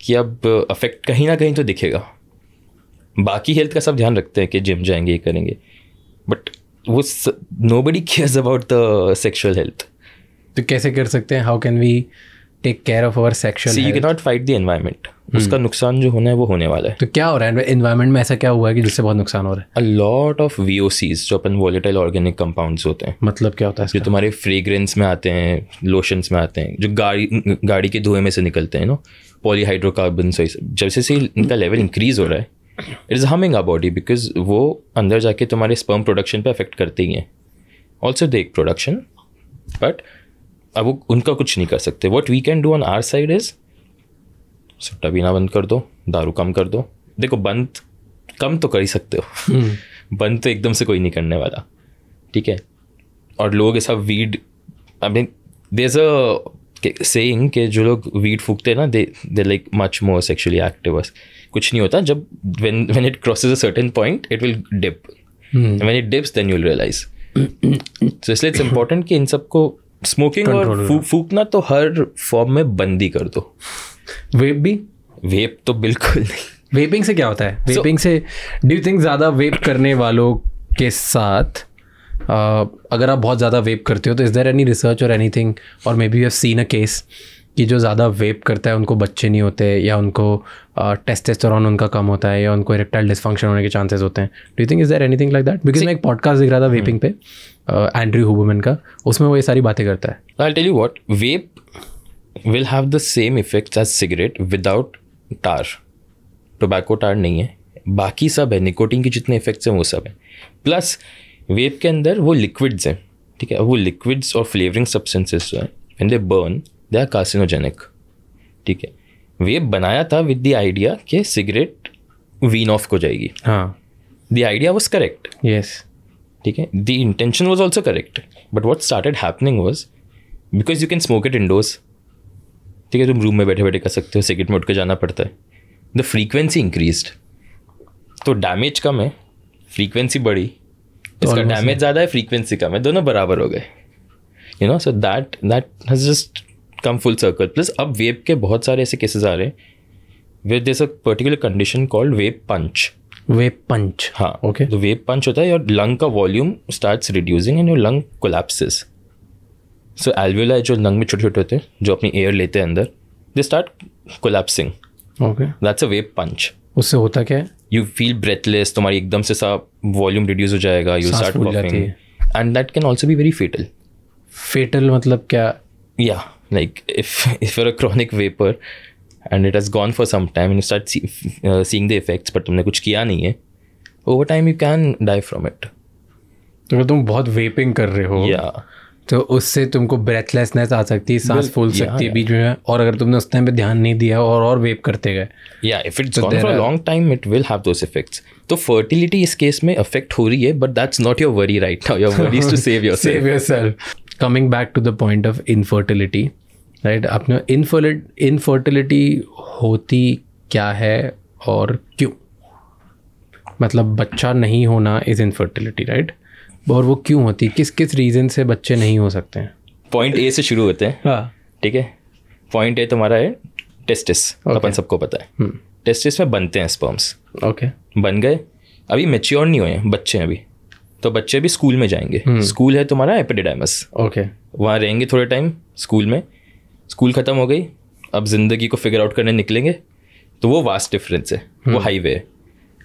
कि अब अफेक्ट कहीं ना कहीं तो दिखेगा. बाकी हेल्थ का सब ध्यान रखते हैं कि जिम जाएंगे, ये करेंगे, बट वो nobody cares about the sexual health. तो कैसे कर सकते हैं? How can we take care of our sexual health? You can not fight the environment. उसका नुकसान जो होना है वो होने वाला है. तो क्या हो रहा है एनवायरनमेंट में, ऐसा क्या हुआ है कि जिससे बहुत नुकसान हो रहा है? अ लॉट ऑफ VOCs जो अपन वॉलेटाइल ऑर्गेनिक कंपाउंड्स होते हैं. मतलब क्या होता है जो तुम्हारे फ्रेग्रेंस में आते हैं, लोशंस में आते हैं, जो गाड़ी के धुएं में से निकलते हैं, पॉलीहाइड्रोकार्बन. जैसे से इनका लेवल इंक्रीज हो रहा है, it is harming our body, because वो अंदर जाके तुम्हारे स्पर्म प्रोडक्शन पे अफेक्ट करते ही हैं. Also the egg production, but अब वो उनका कुछ नहीं कर सकते. What we can do on our side is सुट्टा पीना बंद कर दो, दारू कम कर दो. देखो बंद कम तो कर ही सकते हो, बंद तो एकदम से कोई नहीं करने वाला, ठीक है. और लोग ऐसा weed, I mean there is a saying कि जो लोग वीड फूकते हैं ना, they like much more sexually active. कुछ नहीं होता, जब when it crosses a certain point it will dip, when it dips then you will realise. So इसलिए इट्स इम्पोर्टेंट कि इन सबको स्मोकिंग और फूकना तो हर फॉर्म में बंद ही कर दो. वेप भी? वेप तो बिल्कुल नहीं. वेपिंग से क्या होता है? वेपिंग से डू यू थिंक ज़्यादा वेप करने वालों के साथ अगर आप बहुत ज़्यादा वेप करते हो तो इज़ देयर एनी रिसर्च और एनीथिंग, और may be you have seen a case कि जो ज़्यादा वेप करता है उनको बच्चे नहीं होते, या उनको टेस्टोस्टेरोन उनका कम होता है, या उनको इरेक्टाइल डिसफंक्शन होने के चांसेस होते हैं? Do you think is there anything like that? Because मैं एक पॉडकास्ट देख रहा था वेपिंग पे, एंड्रयू हुबरमैन का, उसमें वो ये सारी बातें करता है. I tell you what, vape will have the same effects as cigarette without tar. Tobacco tar नहीं है, बाकी सब है. निकोटीन के जितने इफेक्ट्स हैं वो सब है. प्लस वेप के अंदर वो लिक्विड्स हैं, ठीक है. वो लिक्विड्स और फ्लेवरिंग सब्सटेंसेस जो है, when they burn they are carcinogenic, ठीक है. वेप बनाया था विद द आइडिया कि सिगरेट वीन ऑफ हो जाएगी. हाँ, the idea was correct, yes, ठीक है. The intention was also correct, but what started happening was, because you can smoke it indoors, ठीक है, तुम रूम में बैठे बैठे कर सकते हो, सिगरेट में उठ के जाना पड़ता है. द फ्रीक्वेंसी इंक्रीज्ड, तो डैमेज कम है, फ्रीक्वेंसी बढ़ी, इसका डैमेज ज़्यादा है, फ्रीक्वेंसी कम है, दोनों बराबर हो गए. You know, so that has just come full circle. Plus अब वेप के बहुत सारे ऐसे केसेस आ रहे हैं where there is a particular condition called vape punch. Vape punch, हाँ, ओके. तो वेप पंच होता है, योर लंग का volume starts reducing and your lung collapses. So alveoli जो लंग में छोटे छोटे होते हैं, जो अपनी एयर लेते हैं अंदर, they start collapsing. Okay, that's a vape punch. उससे होता क्या है? यू फील ब्रेथलेस, तुम्हारी एकदम से सा वॉल्यूम रिड्यूस हो जाएगा, you start coughing, and that can also be very fatal. Fatal मतलब क्या? Yeah, like if you're a chronic vapor and it has gone for some time and you start seeing the effects, but तुमने कुछ किया नहीं है, over time you can die from it. तो अगर तुम बहुत वेपिंग कर रहे हो, Yeah. तो उससे तुमको ब्रेथलेसनेस आ सकती है, सांस फूल सकती है बीच में, और अगर तुमने उस टाइम पे ध्यान नहीं दिया और वेप करते गए. Yeah, if it's gone for a long time, it will have those effects. तो fertility इस केस में affect हो रही है, but that's not your worry right now. Your worry is to save yourself. Save yourself. Coming back to the point of infertility, right? अपने infertility होती क्या है और क्यों? मतलब बच्चा नहीं होना is infertility, right? और वो क्यों होती, किस किस रीज़न से बच्चे नहीं हो सकते हैं? पॉइंट ए से शुरू होते हैं. हाँ, ठीक है. पॉइंट ए तुम्हारा है टेस्टिस. अपन सबको पता है टेस्टिस में बनते हैं स्पर्म्स. ओके, बन गए, अभी मैच्योर नहीं हुए बच्चे अभी, तो बच्चे भी स्कूल में जाएंगे. स्कूल है तुम्हारा एपिडिडाइमस. ओके, वहाँ रहेंगे थोड़े टाइम स्कूल में. स्कूल ख़त्म हो गई, अब ज़िंदगी को फिगर आउट करने निकलेंगे, तो वो वास्ट डिफरेंस है, वो हाईवे है.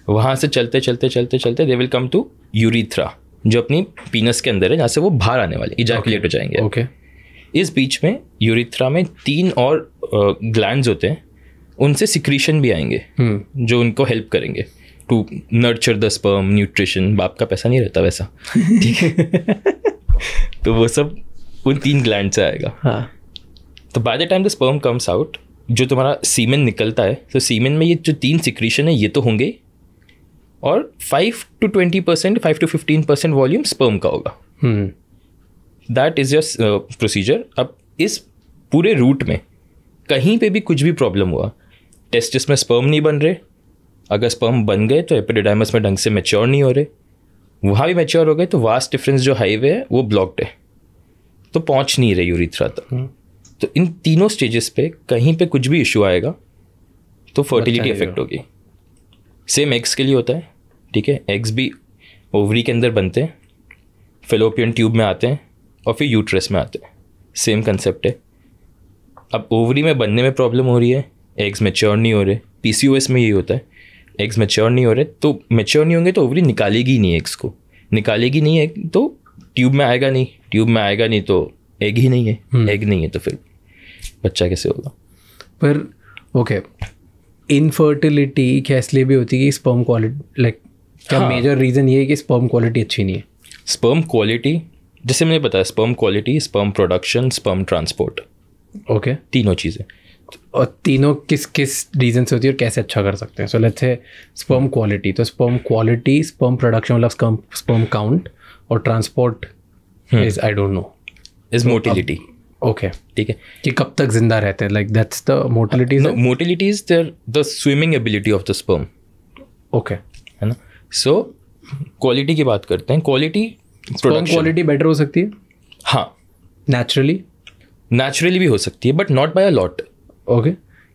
वहाँ से चलते चलते चलते चलते they will come to urethra, जो अपनी पीनस के अंदर है, जहाँ से वो बाहर आने वाले इजैकुलेट हो जाएंगे. ओके. इस बीच में यूरिथ्रा में 3 और ग्लैंड्स होते हैं, उनसे सिक्रीशन भी आएंगे जो उनको हेल्प करेंगे to nurture the sperm, nutrition. बाप का पैसा नहीं रहता वैसा, ठीक है. तो वो सब उन 3 ग्लैंड से आएगा. हाँ. तो by the time the sperm comes out, जो तुम्हारा सीमेन निकलता है, तो सीमेन में ये जो 3 सिक्रीशन है ये तो होंगे, और 5 to 20%, 5 to 15% वॉल्यूम स्पर्म का होगा. That is your procedure. अब इस पूरे रूट में कहीं पे भी कुछ भी प्रॉब्लम हुआ, टेस्टिस में स्पर्म नहीं बन रहे, अगर स्पर्म बन गए तो एपिडिडाइमस में ढंग से मैच्योर नहीं हो रहे, वहाँ भी मैच्योर हो गए तो वास्ट डिफरेंस जो हाईवे है वो ब्लॉक्ड है, तो पहुँच नहीं रहे यूरिथ्रा तक. तो इन तीनों स्टेजेस पे कहीं पे कुछ भी इशू आएगा तो फर्टिलिटी इफेक्ट होगी. सेम एग्स के लिए होता है, ठीक है. एग्स भी ओवरी के अंदर बनते हैं, फेलोपियन ट्यूब में आते हैं और फिर यूट्रस में आते हैं. सेम कंसेप्ट है. अब ओवरी में बनने में प्रॉब्लम हो रही है, एग्स मैच्योर नहीं हो रहे, PCOS में यही होता है, एग्स मैच्योर नहीं हो रहे, तो मैच्योर नहीं होंगे तो ओवरी निकालेगी नहीं एग्स को, निकालेगी नहीं एग तो ट्यूब में आएगा नहीं, ट्यूब में आएगा नहीं तो एग ही नहीं है, एग नहीं है तो फिर बच्चा कैसे होगा। पर ओके, इनफर्टिलिटी क्या इसलिए भी होती है कि स्पर्म क्वालिटी, लाइक क्या मेजर रीज़न ये है कि स्पर्म क्वालिटी अच्छी नहीं है? स्पर्म क्वालिटी जैसे मैंने बताया, sperm quality, sperm production, sperm transport, okay, तीनों चीज़ें। और तीनों किस किस रीज़न से होती है और कैसे अच्छा कर सकते हैं? So let's say sperm quality, तो स्पर्म क्वालिटी, स्पर्म प्रोडक्शन मतलब स्पर्म काउंट, और transport is I don't know, is motility. Okay, ठीक है, कि कब तक जिंदा रहते हैं, like that's the motility. Motility is the swimming ability of the sperm, okay, है ना। सो क्वालिटी की बात करते हैं, क्वालिटी स्पर्म क्वालिटी बेटर हो सकती है, हाँ, नेचुरली भी हो सकती है, but not by a lot. Okay,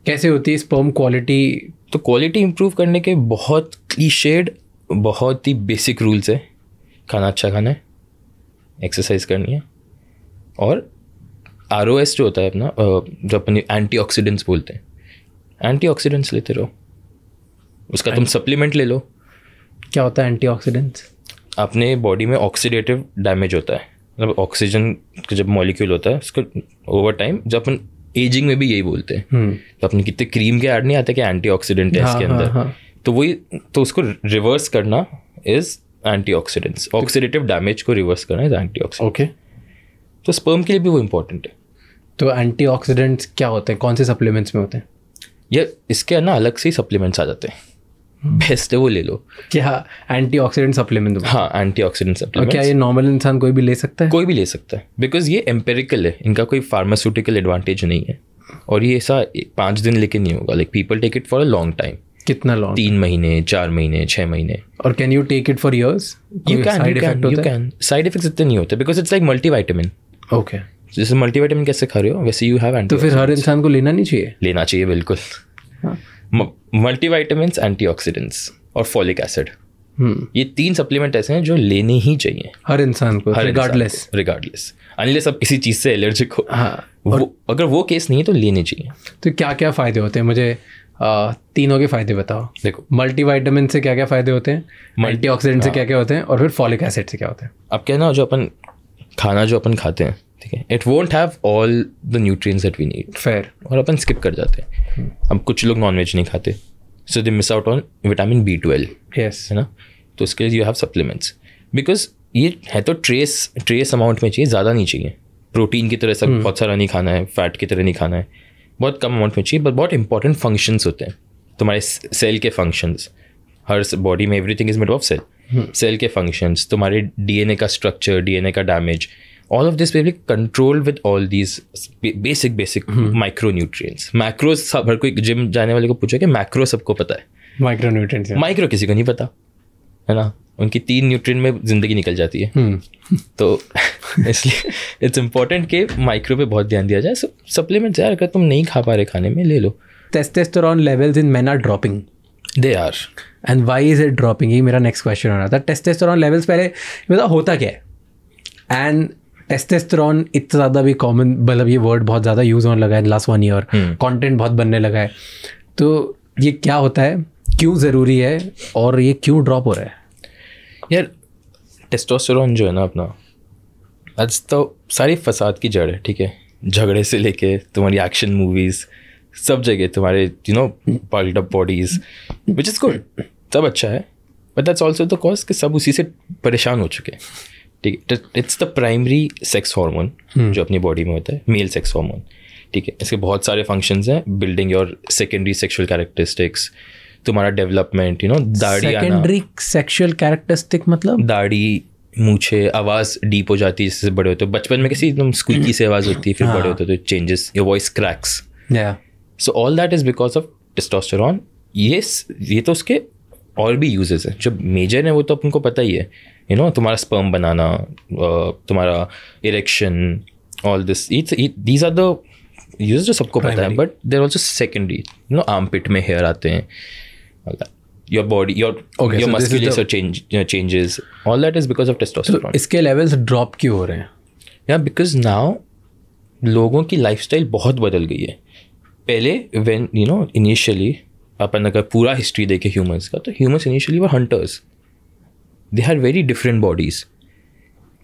कैसे होती है स्पर्म क्वालिटी? तो क्वालिटी इंप्रूव करने के बहुत क्लीशेड, बहुत ही बेसिक रूल्स है। खाना अच्छा खाना है, एक्सरसाइज करनी है, और ROS जो होता है अपना, जो अपने एंटीऑक्सीडेंट्स बोलते हैं, एंटीऑक्सीडेंट्स लेते रहो। उसका तुम सप्लीमेंट ले लो। क्या होता है एंटीऑक्सीडेंट्स? अपने बॉडी में ऑक्सीडेटिव डैमेज होता है, मतलब ऑक्सीजन का जब मॉलिक्यूल होता है उसको ओवर टाइम, जब अपन एजिंग में भी यही बोलते हैं, तो अपने कितने क्रीम के ऐड नहीं आते कि एंटीऑक्सीडेंट है इसके अंदर, तो वही, तो उसको रिवर्स करना इज एंटीऑक्सीडेंट्स, ऑक्सीडेटिव डैमेज को रिवर्स करना इज एंटीऑक्सीडेंट। ओके, तो स्पर्म के लिए भी वो इंपॉर्टेंट है। तो एंटीऑक्सीडेंट्स क्या होते हैं, कौन से सप्लीमेंट्स में होते हैं? या इसके ना अलग से ही सप्लीमेंट्स आ जाते हैं, बेस्ट है वो ले लो। क्या एंटीऑक्सीडेंट सप्लीमेंट? हाँ, एंटीऑक्सीडेंट सप्लीमेंट। क्या ये नॉर्मल इंसान कोई भी ले सकता है? कोई भी ले सकता है, बिकॉज ये एम्पेरिकल है, इनका कोई फार्मास्यूटिकल एडवांटेज नहीं है, और ये ऐसा 5 दिन लेके नहीं होगा, like people take it for a long time. कितना लॉन्ग? 3 महीने, 4 महीने, 6 महीने। और can you take it for years? You can. Side effects इतने नहीं होते, because it's like multivitamin. Okay, जैसे मल्टीविटामिन कैसे खा रहे हो वैसे यू हैव एंटी। तो फिर हर इंसान को लेना नहीं चाहिए? लेना चाहिए बिल्कुल। मल्टीविटामिन, एंटीऑक्सीडेंट्स और फॉलिक एसिड, ये 3 सप्लीमेंट ऐसे हैं जो लेने ही चाहिए हर इंसान को, रिगार्डलेस अनलेस आप किसी चीज़ से एलर्जिक हो। हाँ, अगर वो केस नहीं है तो लेने चाहिए। तो क्या क्या फ़ायदे होते हैं, मुझे तीनों के फ़ायदे बताओ। देखो, मल्टीविटामिन से क्या क्या फ़ायदे होते हैं, एंटीऑक्सीडेंट से क्या क्या होते हैं, और फिर फॉलिक एसिड से क्या होते हैं? अब क्या ना, जो अपन खाना जो अपन खाते हैं, ठीक है, it won't have all the nutrients that we need. Fair. और अपन स्किप कर जाते हैं। अब कुछ लोग नॉनवेज नहीं खाते, so they miss out on vitamin B12, yes, है ना। तो उसके लिए यू हैव सप्लीमेंट्स, बिकॉज ये है तो ट्रेस अमाउंट में चाहिए, ज़्यादा नहीं चाहिए। प्रोटीन की तरह सब बहुत सारा नहीं खाना है, फैट की तरह नहीं खाना है, बहुत कम अमाउंट में चाहिए, बट बहुत इंपॉर्टेंट फंक्शंस होते हैं तुम्हारे सेल के फंक्शंस। हर बॉडी में everything is made of cell. Cell के फंक्शंस, तुम्हारे DNA का स्ट्रक्चर, DNA का damage, all of this will be controlled with all these basic micronutrients. Macros, सब हर कोई जिम जाने वाले को पूछो कि मैक्रो सबको पता है, माइक्रोन्यूट्रिएंट्स, माइक्रो किसी को नहीं पता, है ना। उनकी 3 न्यूट्रिएंट में जिंदगी निकल जाती है। तो इसलिए इट्स इम्पोर्टेंट कि माइक्रो पे बहुत ध्यान दिया जाए। सप्लीमेंट्स यार, अगर तुम नहीं खा पा रहे खाने में, ले लो। Testosterone levels in men are dropping, they are, and why is it dropping? ये मेरा नेक्स्ट क्वेश्चन हो रहा था। टेस्टोस्टेरोन लेवल्स पहले मतलब होता क्या है, एंड टेस्टोस्टेरोन इतना ज़्यादा भी कॉमन, मतलब ये वर्ड बहुत ज़्यादा यूज़ होने लगा है लास्ट 1 ईयर, कंटेंट बहुत बनने लगा है, तो ये क्या होता है, क्यों ज़रूरी है, और ये क्यों ड्रॉप हो रहा है? यार टेस्टोस्टेरोन जो है ना अपना, आज तो सारी फसाद की जड़ है, ठीक है। झगड़े से लेके तुम्हारी एक्शन मूवीज़, सब जगह तुम्हारे piled up bodies, which is good, सब अच्छा है, but that's also the cause कि सब उसी से परेशान हो चुके हैं, ठीक है। It's the primary sex hormone जो अपनी बॉडी में होता है, मेल सेक्स हार्मोन, ठीक है। इसके बहुत सारे फंक्शंस हैं, building your secondary sexual characteristics, तुम्हारा डेवलपमेंट, दाढ़ी आना। सेकेंडरी सेक्सुअल कैरेक्टरिस्टिक मतलब दाढ़ी, मूछे, आवाज़ डीप हो जाती है जैसे बड़े होते हो। बचपन में कैसी एकदम स्क्वीकी से आवाज़ होती है, फिर बड़े होते तो changes, your voice cracks. So all that is because of testosterone. ये तो उसके और भी यूजेस हैं, जो मेजर है वो तो अपन को पता ही है, तुम्हारा स्पर्म बनाना, तुम्हारा erection, all this, these are the uses जो सबको पता है, but there also secondary, armpit में हेयर आते हैं, your body, your musculature changes, all that is because of testosterone. इसके levels drop क्यों हो रहे हैं? Yeah, because now लोगों की लाइफस्टाइल बहुत बदल गई है। पहले when you know initially अपन अगर पूरा हिस्ट्री देखे ह्यूमंस का, तो humans initially were hunters. They had very different bodies.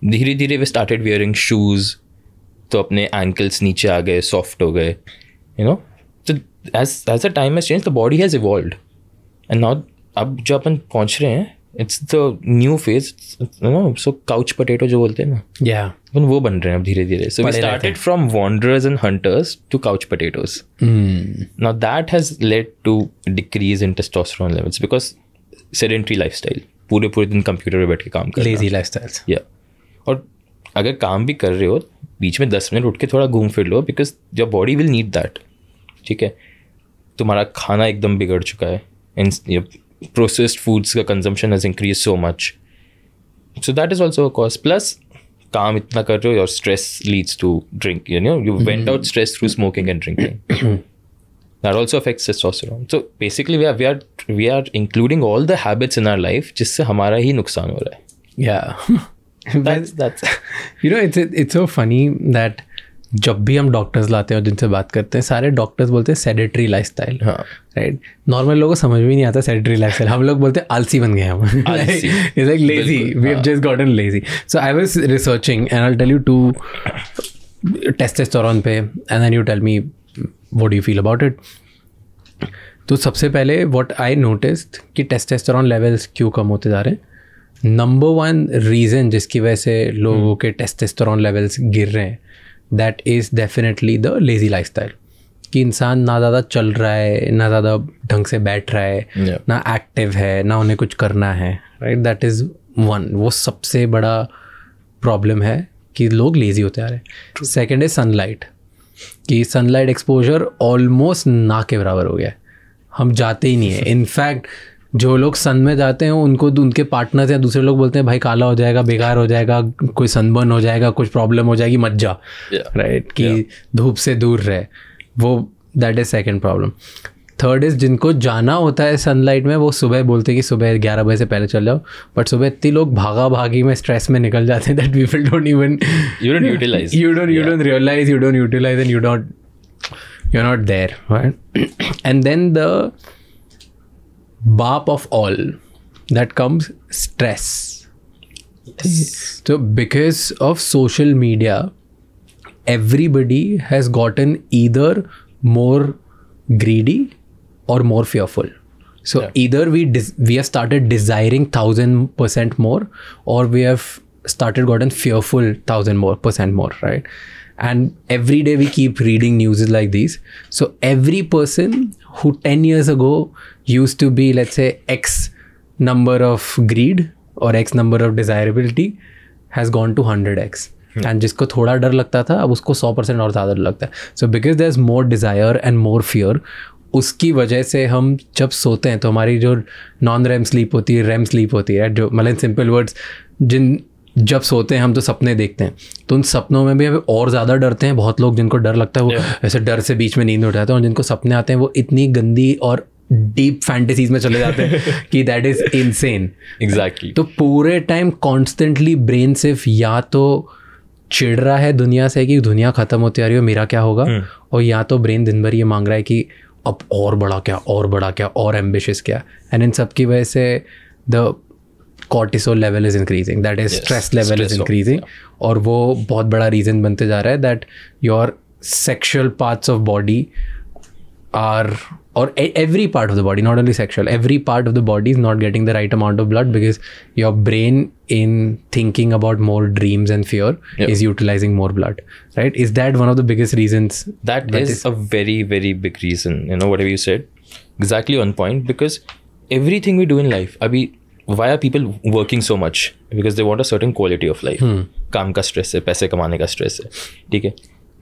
धीरे धीरे वे स्टार्टेड वेयरिंग शूज, तो अपने एंकल्स नीचे आ गए, सॉफ्ट हो गए, यू नो. तो as the time has change, the body has evolved. And now अब जो अपन पहुंच रहे हैं, it's the new phase, you know. So couch potato जो बोलते हैं ना, अपन वो बन रहे हैं अब धीरे धीरे. So we started from wanderers and hunters to couch potatoes. Now that has led to decrease in testosterone levels because sedentary lifestyle, पूरे दिन कंप्यूटर पे बैठ के काम करना, lazy lifestyles. Yeah. और अगर काम भी कर रहे हो, बीच में 10 मिनट उठ के थोड़ा घूम फिर लो, because your body will need that. ठीक है. तुम्हारा खाना एकदम बिगड़ चुका है, एंड प्रोसेस्ड फूड्स का consumption has increase so much. So that is also a cause. Plus काम इतना कर रहे हो, your stress leads to drink, you know, you vent out stress through smoking and drinking. That also affects testosterone. So basically we are including all the habits in our life जिससे हमारा ही नुकसान हो रहा है. Yeah. That's you know, it's so funny that जब भी हम डॉक्टर्स लाते हैं और जिनसे बात करते हैं, सारे डॉक्टर्स बोलते हैं सेडेटरी लाइफस्टाइल. राइट. नॉर्मल लोगों को समझ भी नहीं आता सेडेटरी लाइफस्टाइल. हम लोग बोलते हैं आलसी बन गए हम. It's like lazy. We have just gotten lazy. So I was researching and I'll tell you two testosterone पे, and then you tell me what do you feel about it. तो सबसे पहले what I noticed कि टेस्टोस्टेरोन लेवल्स क्यों कम होते जा रहे हैं. नंबर 1 रीज़न जिसकी वजह से लोगों के टेस्टोस्टेरोन लेवल्स गिर रहे हैं, that is definitely the lazy lifestyle. कि इंसान ना ज़्यादा चल रहा है, ना ज़्यादा ढंग से बैठ रहा है, ना एक्टिव है, ना उन्हें कुछ करना है. राइट. That is one. वो सबसे बड़ा प्रॉब्लम है कि लोग लेज़ी होते आ रहे हैं. Second is sunlight. कि सनलाइट एक्सपोजर ऑलमोस्ट ना के बराबर हो गया है. हम जाते ही नहीं है. इनफैक्ट जो लोग सन में जाते हैं उनको उनके पार्टनर्स या दूसरे लोग बोलते हैं भाई काला हो जाएगा, बेकार हो जाएगा, कोई सनबर्न हो जाएगा, कुछ प्रॉब्लम हो जाएगी, मत जा. राइट. कि धूप से दूर रहे. वो that is second problem. Third is जिनको जाना होता है सनलाइट में, वो सुबह बोलते हैं कि सुबह 11 बजे से पहले चल जाओ, बट सुबह इतने लोग भागा भागी में स्ट्रेस में निकल जाते हैं that people don't even you don't utilize you don't realize, you don't utilize, and you're not there. Right. And then the baap of all that comes stress. So because of social media, everybody has gotten either more greedy or more fearful. So either we have started desiring 1000% more, or we have started gotten fearful 1000% more, right? And every day we keep reading news like these. So every person who 10 years ago used to be, let's say, X number of greed or X number of desirability has gone to 100x. And जिसको थोड़ा डर लगता था अब उसको 100% और ज़्यादा डर लगता है. So because there's more desire and more fear, उसकी वजह से हम जब सोते हैं तो हमारी जो नॉन रेम स्लीप होती है, रेम स्लीप होती है, जो मतलब सिंपल वर्ड्स, जब सोते हैं हम तो सपने देखते हैं, तो उन सपनों में भी हमें और ज़्यादा डरते हैं. बहुत लोग जिनको डर लगता है वो ऐसे डर से बीच में नींद उठ जाते हैं, और जिनको सपने आते हैं वो इतनी गंदी और डीप फैंटेसीज में चले जाते हैं कि दैट इज़ इनसेन. एग्जैक्टली. तो पूरे टाइम कॉन्स्टेंटली ब्रेन सिर्फ या तो चिढ़ रहा है दुनिया से कि दुनिया ख़त्म होती आ रही हो, मेरा क्या होगा, और या तो ब्रेन दिन भर ये मांग रहा है कि अब और बड़ा क्या, और बड़ा क्या, और एम्बिशियस क्या. एंड इन सब की वजह से the cortisol level is increasing, that is stress level is increasing. और वो बहुत बड़ा रीज़न बनते जा रहा है that your sexual parts of body are, or every part of the body, not only sexual, every part of the body is not getting the right amount of blood because your brain, in thinking about more dreams and fear, is utilizing more blood, right? Is that one of the biggest reasons? That is a very, very big reason, you know, whatever you said, exactly on point. Because everything we do in life, abhi, why are people working so much? Because they want a certain quality of life. काम का stress है, पैसे कमाने का stress है, ठीक है.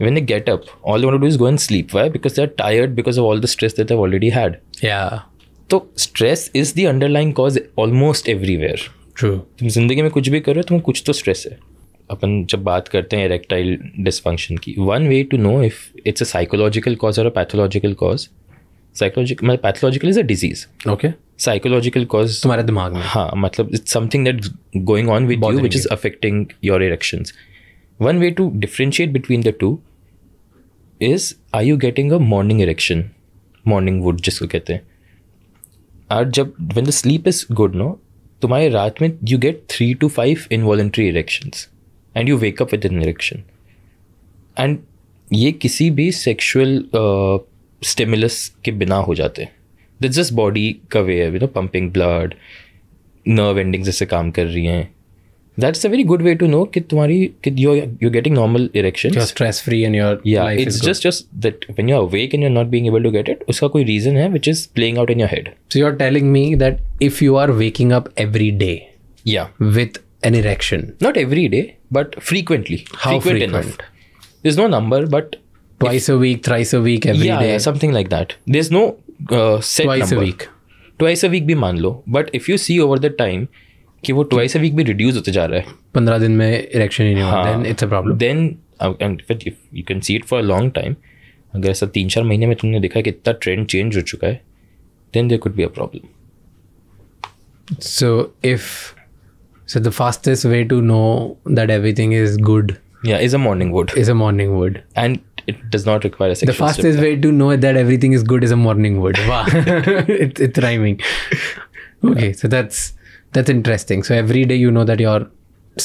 When they get up, all they want to do is go and sleep. Why? Because they're tired because of all the stress that they've already had. Yeah. So stress is the underlying cause almost everywhere. True. तुम जिंदगी में कुछ भी कर रहे हो, तुम्हें कुछ तो स्ट्रेस है. अपन जब बात करते हैं erectile dysfunction की, one way to know if it's a psychological cause or a pathological cause. Pathological is a disease. Okay. Psychological cause तुम्हारे दिमाग में. हाँ, मतलब it's something that's going on with you which is affecting your erections. One way to differentiate between the two is, are you getting a morning erection, morning wood जिसको कहते हैं. और जब when the sleep is good, no, तुम्हारे रात में you get 3 to 5 involuntary erections and you wake up with an erection. And ये किसी भी sexual stimulus के बिना हो जाते हैं. That's just body का way है, you know, pumping blood, nerve endings जैसे काम कर रही हैं. That's a very good way to know कि तुम्हारी कि you're getting normal erections. You're stress free and your life it's is good. just that when you're awake and you're not being able to get it, उसका कोई reason है which is playing out in your head. So you're telling me that if you are waking up every day Yeah. with an erection, Not every day, but frequently. How frequent? enough. There's no number, but twice a week, thrice a week, every day, yeah, something like that. There's no set twice number. a week. Twice a week भी मान लो, but if you see over the time कि वो twice a week भी reduce होते जा रहा है. 15 दिन में erection ही नहीं हुआ, then it's a problem. Then and if you can see it for a long time, अगर ऐसा 3-4 महीने में तुमने देखा कि इतना ट्रेंड चेंज हो चुका है, then there could be a problem. So the fastest way to know that everything is good Yeah, is a morning wood, is a morning wood. and it does not require a sexual The fastest way to know that everything is good is a morning wood. Wow. it's rhyming. Okay, so that's interesting. So every day you know that you're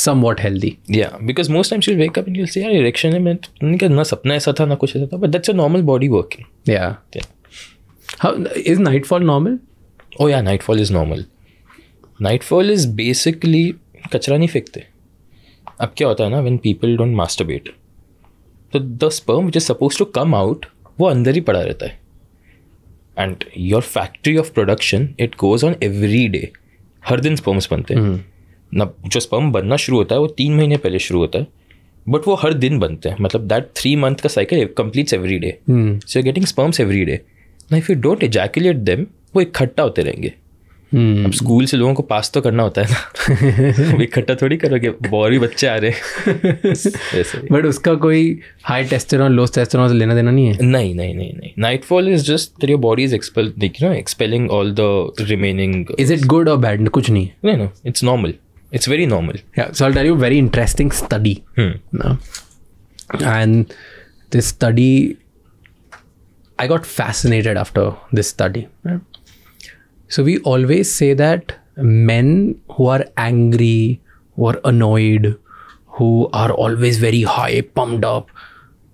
somewhat healthy. Yeah, because most times you'll wake up and you'll say, यार erection है, मैं तो ना सपना ऐसा था ना कुछ ऐसा था, but that's a normal body working. Yeah. Yeah. How is nightfall normal? Oh yeah, nightfall is normal. Nightfall is basically कचरा नहीं फेंकते. अब क्या होता है ना, when people don't masturbate, तो the sperm which is supposed to come out वो अंदर ही पड़ा रहता है. And your factory of production, it goes on every day. हर दिन sperms बनते हैं. ना जो sperm बनना शुरू होता है वो 3 महीने पहले शुरू होता है, बट वो हर दिन बनते हैं. मतलब that 3 month का cycle completes every day. So you're getting sperms every day. Now if you don't ejaculate them, वो इकट्ठा होते रहेंगे. अब स्कूल से लोगों को पास तो करना होता है ना. इकट्ठा थोड़ी करोगे, और भी बच्चे आ रहे हैं. बट उसका कोई हाई टेस्टेरोन लो टेस्टेरोन से लेना देना नहीं है. नहीं. Nightfall is just that your body is expelling all the remaining. Is it good or bad? कुछ नहीं. No, it's normal. It's very normal. Yeah, so I'll tell you a very interesting study. No? And this study, I got fascinated after this study. Right? So we always say that men who are angry, who are annoyed, who are always very high, pumped up,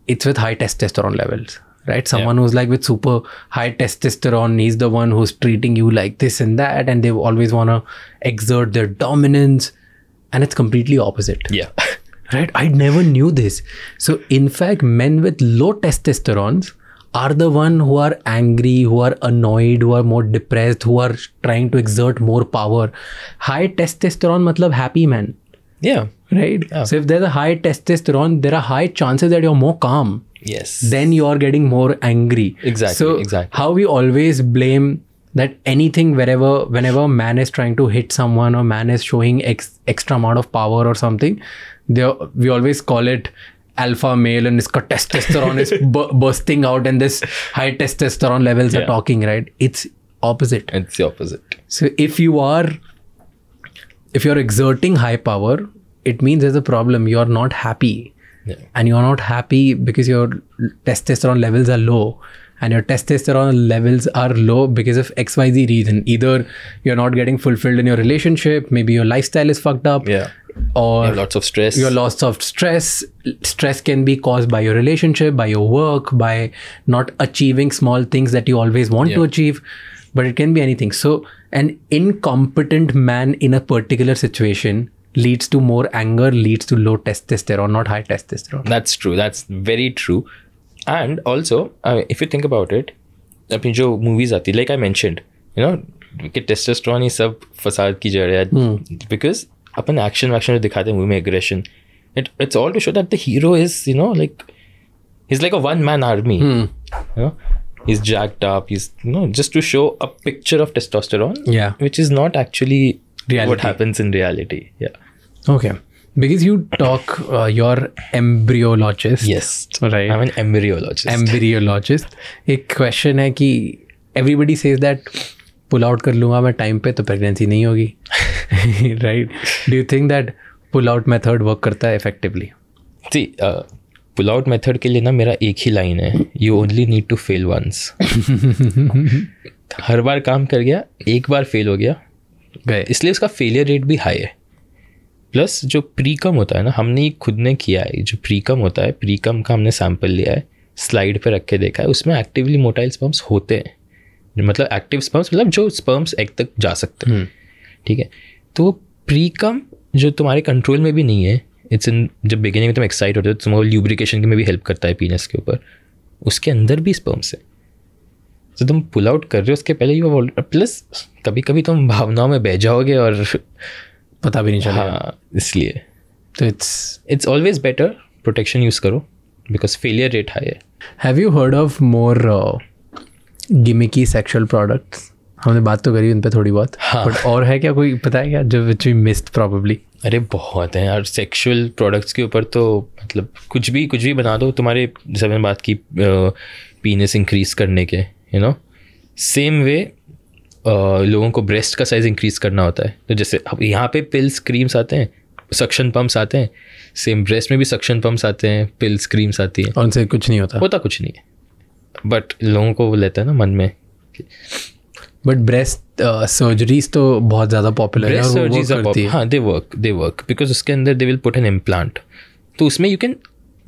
it's with high testosterone levels, right? Someone who's like with super high testosterone, he's the one who's treating you like this and that, and they always want to exert their dominance, and it's completely opposite. Yeah. Right? I never knew this. So in fact, men with low testosterone are the one who are angry, who are annoyed, who are more depressed, who are trying to exert more power. High testosterone matlab happy man. Yeah. Right? Yeah. So if there's a high testosterone, there are high chances that you're more calm. Yes. Then you are getting more angry. Exactly. So exactly. how we always blame that anything whenever man is trying to hit someone or man is showing extra amount of power or something, we always call it alpha male and iska testosterone is bursting out and this high testosterone levels are talking, right? It's opposite. It's the opposite. So if you're exerting high power, it means there's a problem. You're not happy. Yeah. And you're not happy because your testosterone levels are low. And your testosterone levels are low because of XYZ reason. Either you're not getting fulfilled in your relationship, maybe your lifestyle is fucked up. Yeah. Or you have lots of stress. Your lots of stress. Stress can be caused by your relationship, by your work, by not achieving small things that you always want to achieve. But it can be anything. So an incompetent man in a particular situation leads to more anger, leads to low testosterone, not high testosterone. That's true. That's very true. And also, if you think about it, अपनी जो movies आती, like I mentioned, कि testosterone ये सब फसाद की जड़ है, because अपन action जो दिखाते हैं movie में aggression, it's all to show that the hero is, like, he's like a one-man army. He's jacked up. He's, just to show a picture of testosterone, which is not actually reality. What happens in reality. Yeah. Okay. Because you talk, you're embryologist. Yes. Right. I'm an embryologist. Embryologist. एक question है कि everybody says that pull out कर लूँगा मैं time पे तो pregnancy नहीं होगी. Right? Do you think that pull out method work करता है effectively? See, pull out method के लिए ना मेरा एक ही लाइन है, you only need to fail once. हर बार काम कर गया, एक बार फेल हो गया गए, इसलिए उसका फेलियर रेट भी हाई है. प्लस जो प्रीकम होता है ना, हमने खुद ने किया है, जो प्रीकम होता है, प्रीकम का हमने सैंपल लिया है, स्लाइड पे रख के देखा है, उसमें एक्टिवली मोटाइल स्पर्म्स होते हैं. मतलब एक्टिव स्पर्म्स मतलब जो स्पर्म्स एग तक जा सकते हैं. ठीक है, तो प्रीकम जो तुम्हारे कंट्रोल में भी नहीं है, इट्स इन, जब बिगिनिंग में तुम एक्साइट होते हो तो तुम्हारे ल्यूब्रिकेशन में भी हेल्प करता है पीनस के ऊपर, उसके अंदर भी स्पर्म्स है. तो तुम पुल आउट कर रहे हो उसके पहले यू, प्लस कभी कभी तुम भावनाओं में बह जाओगे और पता भी नहीं चलेगा. हाँ, इसलिए तो it's always better protection use करो बिकॉज फेलियर रेट हाई है. Have you heard of more gimmicky sexual products? हमने बात तो करी उन पे थोड़ी बहुत, बट और है क्या, कोई पता है क्या जो विच वी मिस्ड प्रोबेबली? अरे बहुत हैं यार सेक्सुअल प्रोडक्ट्स के ऊपर. तो मतलब कुछ भी बना दो तुम्हारे, जैसे मैंने बात की पीनस इंक्रीज करने के, यू नो, सेम वे लोगों को ब्रेस्ट का साइज़ इंक्रीज करना होता है. तो जैसे अब यहाँ पे पिल्स क्रीम्स आते हैं, सक्शन पम्प्स आते हैं, सेम ब्रेस्ट में भी सक्शन पम्प्स आते हैं, पिल्स क्रीम्स आती हैं, उनसे कुछ नहीं होता कुछ नहीं है, बट लोगों को वो लेता है ना मन में. बट ब्रेस्ट सर्जरीज तो बहुत ज़्यादा पॉपुलर है और वो work करती है. हाँ, दे वर्क बिकॉज उसके अंदर they will put an implant. तो उसमें यू कैन,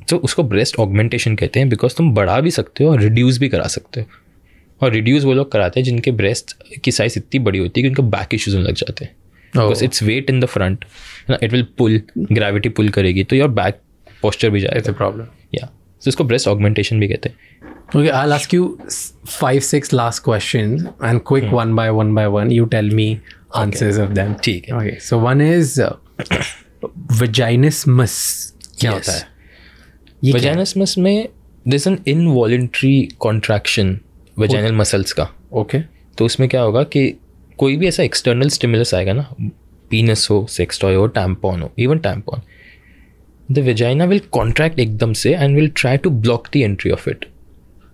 तो उसको ब्रेस्ट ऑगमेंटेशन कहते हैं बिकॉज तुम बढ़ा भी सकते हो और रिड्यूस भी करा सकते हो. और रिड्यूस वो लोग कराते हैं जिनके ब्रेस्ट की साइज इतनी बड़ी होती है कि उनको बैक इश्यूज होने लग जाते हैं. Because it's weight in the front, it will pull, gravity pull करेगी तो योर बैक पोस्चर भी जाएगा. प्रॉब्लम. या तो इसको ब्रेस्ट ऑगमेंटेशन भी कहते हैं. Okay, I'll ask you 5-6 last questions and quick one by one. You tell me answers of them. ठीक है. Okay, so one is vaginismus. क्या होता है? Vaginismus में there's an involuntary contraction vaginal muscles का. Okay. तो उसमें क्या होगा कि कोई भी ऐसा एक्सटर्नल स्टिमुलस आएगा ना, पीनस हो, सेक्स टॉय हो, टैम्पॉन हो, even tampon, the vagina will contract एकदम से and will try to block the entry of it.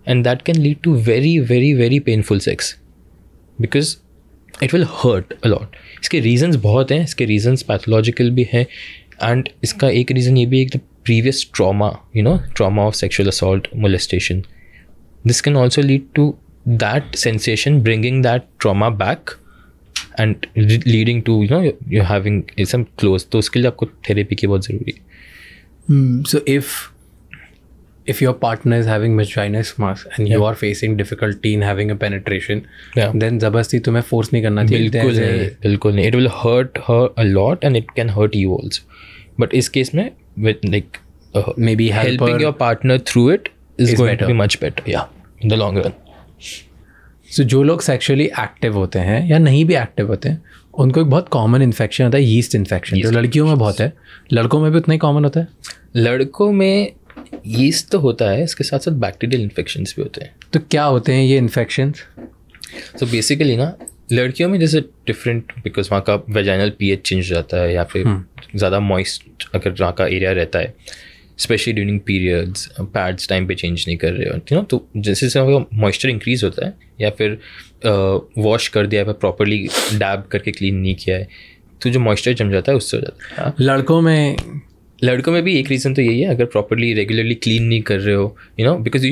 And that can lead to very, very, very painful sex because it will hurt a lot. इसके reasons बहुत हैं, इसके reasons pathological भी हैं, and इसका एक reason ये भी है कि previous trauma, you know, trauma of sexual assault, molestation. This can also lead to that sensation, bringing that trauma back and leading to, you know, you're having some close. तो उसके लिए आपको therapy की बहुत ज़रूरी है. So if your partner is having vaginismus and you are facing difficulty in having a penetration, then जबरदस्ती तुम्हें force नहीं करना चाहिए. बिल्कुल नहीं. It will hurt her a lot and it can hurt you also. But इस केस में with like maybe helping your partner through it is going to be much better. Yeah, in the long run. So जो लोग sexually active होते हैं या नहीं भी active होते हैं, उनको एक बहुत common infection होता है, yeast infection, जो लड़कियों में बहुत है. लड़कों में भी उतना ही common होता है? लड़कों में यीस्ट तो होता है, इसके साथ साथ बैक्टीरियल इन्फेक्शंस भी होते हैं. तो क्या होते हैं ये इन्फेक्शंस? तो बेसिकली ना लड़कियों में जैसे डिफरेंट, बिकॉज वहाँ का वेजाइनल पीएच चेंज हो जाता है या फिर ज़्यादा मॉइस्ट अगर वहाँ का एरिया रहता है, specially during periods, pads time पे चेंज नहीं कर रहे हो, यू नो, तो जैसे जैसे मॉइस्चर इंक्रीज होता है या फिर वॉश कर दिया है, प्रॉपरली डैब करके क्लीन नहीं किया है, तो जो मॉइस्चर जम जाता है उससे हो जाता है. लड़कों में भी एक रीज़न तो यही है, अगर प्रॉपरली रेगुलरली क्लीन नहीं कर रहे हो, यू नो, बिकॉज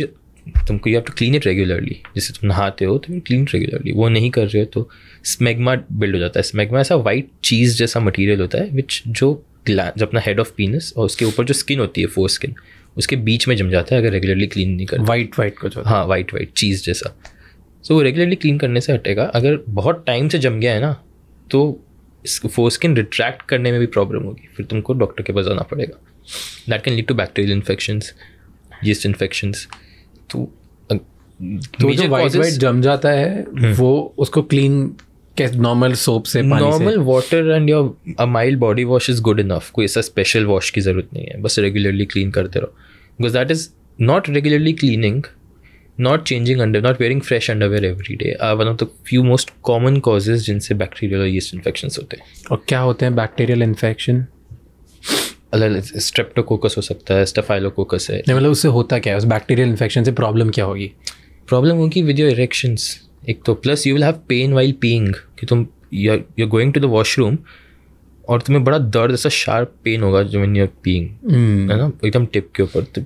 तुमको you have to clean it regularly. जैसे तुम नहाते हो तो क्लीन रेगुलरली, वो नहीं कर रहे हो तो स्मेग्मा बिल्ड हो जाता है. स्मेग्मा ऐसा वाइट चीज़ जैसा मटीरियल होता है विच जो अपना हेड ऑफ पीनस और उसके ऊपर जो स्किन होती है, फोर स्किन, उसके बीच में जम जाता है अगर रेगुलरली क्लीन नहीं कर. वाइट कुछ होता है. हाँ, वाइट चीज़ जैसा. सो वो रेगुलरली क्लीन करने से हटेगा. अगर बहुत टाइम से जम गया है ना तो फोर स्किन रिट्रैक्ट करने में भी प्रॉब्लम होगी, फिर तुमको डॉक्टर के पास जाना पड़ेगा. That can lead to bacterial infections, yeast infections. तो जो वाइट जम जाता है वो उसको क्लीन नॉर्मल सोप से, normal water and your uh mild body wash is good enough. कोई ऐसा स्पेशल वॉश की ज़रूरत नहीं है, बस रेगुलरली क्लीन करते रहो. Because that is not regularly cleaning, not changing not wearing fresh underwear every day are one of the few most common causes जिनसे बैक्टीरियल और यीस्ट इन्फेक्शंस होते हैं. और क्या होते हैं बैक्टीरियल इन्फेक्शन? स्ट्रेप्टोकोकस हो सकता है, स्टेफाइलोकोकस है. नहीं, मतलब उससे होता क्या है? उस बैक्टीरियल इन्फेक्शन से प्रॉब्लम क्या होगी? प्रॉब्लम होगी विद योर इरेक्शंस एक तो, plus you will have pain while peeing, कि तुम you going to the washroom और तुम्हें बड़ा दर्द, ऐसा शार्प पेन होगा जो व्हेन यू आर पीइंग, है ना, एकदम टिप के ऊपर. तो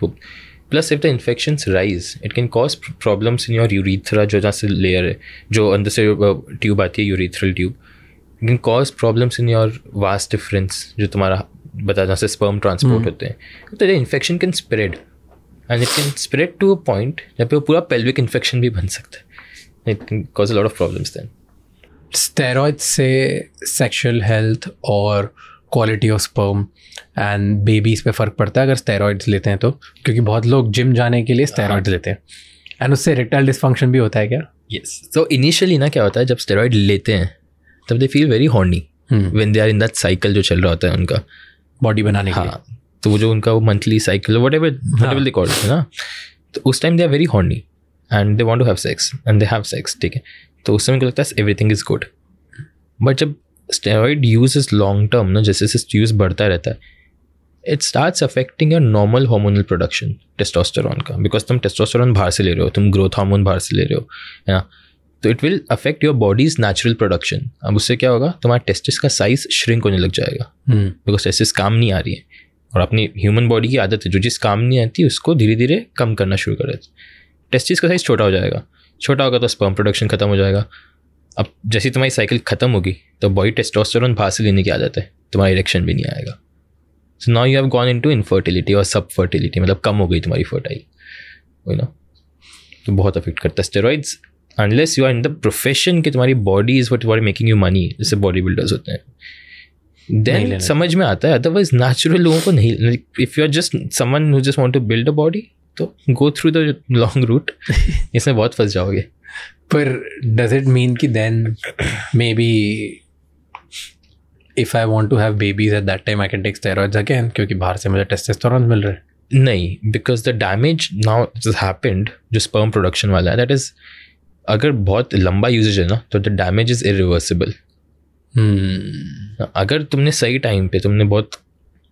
plus if the infections rise it can cause problems in your urethra, जो जहाँ से लेयर है, जो अंदर से ट्यूब आती है, urethral tube, it can cause problems in your vas deferens, जो तुम्हारा बता जहाँ से स्पर्म ट्रांसपोर्ट होते हैं. तो infection can spread and it can spread to a point जहाँ पे वो पूरा पेल्विक इन्फेक्शन भी बन सकता है. It can cause a lot of problems then. Steroid से सेक्सुअल हेल्थ और quality of sperm and babies पे फ़र्क पड़ता है अगर स्टेरॉइड्स लेते हैं तो? क्योंकि बहुत लोग जिम जाने के लिए स्टेरॉइड्स लेते हैं एंड उससे इरेक्टाइल डिसफंक्शन भी होता है क्या? यस. तो इनिशियली ना क्या होता है, जब स्टेरॉइड लेते हैं तब they feel very horny when they are in that cycle जो चल रहा होता है उनका बॉडी बनाने के लिए. हाँ, तो वो जो उनका वो monthly cycle whatever they call it ना, तो उस time they are very horny and they want to have sex and they have sex. ठीक है, तो उस समय को लगता है एवरीथिंग इज गुड. बट जब steroid use is long term ना, जैसे जैसे यूज बढ़ता रहता है, it starts affecting your normal hormonal production testosterone का, बिकॉज तुम टेस्टोस्टेरोन बाहर से ले रहे हो, तुम ग्रोथ हार्मोन बाहर से ले रहे हो, है ना. तो it will affect your bodies natural production. अब उससे क्या होगा, तुम्हारा टेस्टिस का साइज श्रिंक होने लग जाएगा बिकॉज टेस्टिस काम नहीं आ रही है. और अपनी ह्यूमन बॉडी की आदत है जो चीज़ काम नहीं आती उसको धीरे धीरे कम करना शुरू कर देते. टेस्टिस का साइज छोटा हो जाएगा, छोटा होगा तो स्पर्म प्रोडक्शन खत्म हो जाएगा. अब जैसे तुम्हारी साइकिल खत्म होगी तो बॉडी टेस्टोस्टेरोन बाहर से लेने की आदत है, तुम्हारा इरेक्शन भी नहीं आएगा. So now you have gone into infertility और सब फर्टिलिटी, मतलब कम हो गई तुम्हारी फर्टाइल, यू नो. तो बहुत अफेक्ट करता है steroids, unless you are in the profession कि तुम्हारी body is what making you money, जैसे बॉडी बिल्डर्स होते हैं, देन समझ में आता है. अदरवाइज नेचुरल लोगों को नहीं. If you are just someone who just want to build a body, तो go through the long route, इसमें बहुत फंस जाओगे. पर डज इट मीन कि then maybe if I want to have babies at that time I can take steroids again, क्योंकि बाहर से मुझे टेस्टोस्टेरोन मिल रहा है? नहीं, because the damage now happened जो स्पर्म प्रोडक्शन वाला है, दैट इज अगर बहुत लंबा यूजेज है ना, तो द डैमेज इज इरिवर्सिबल. अगर तुमने सही टाइम पे तुमने बहुत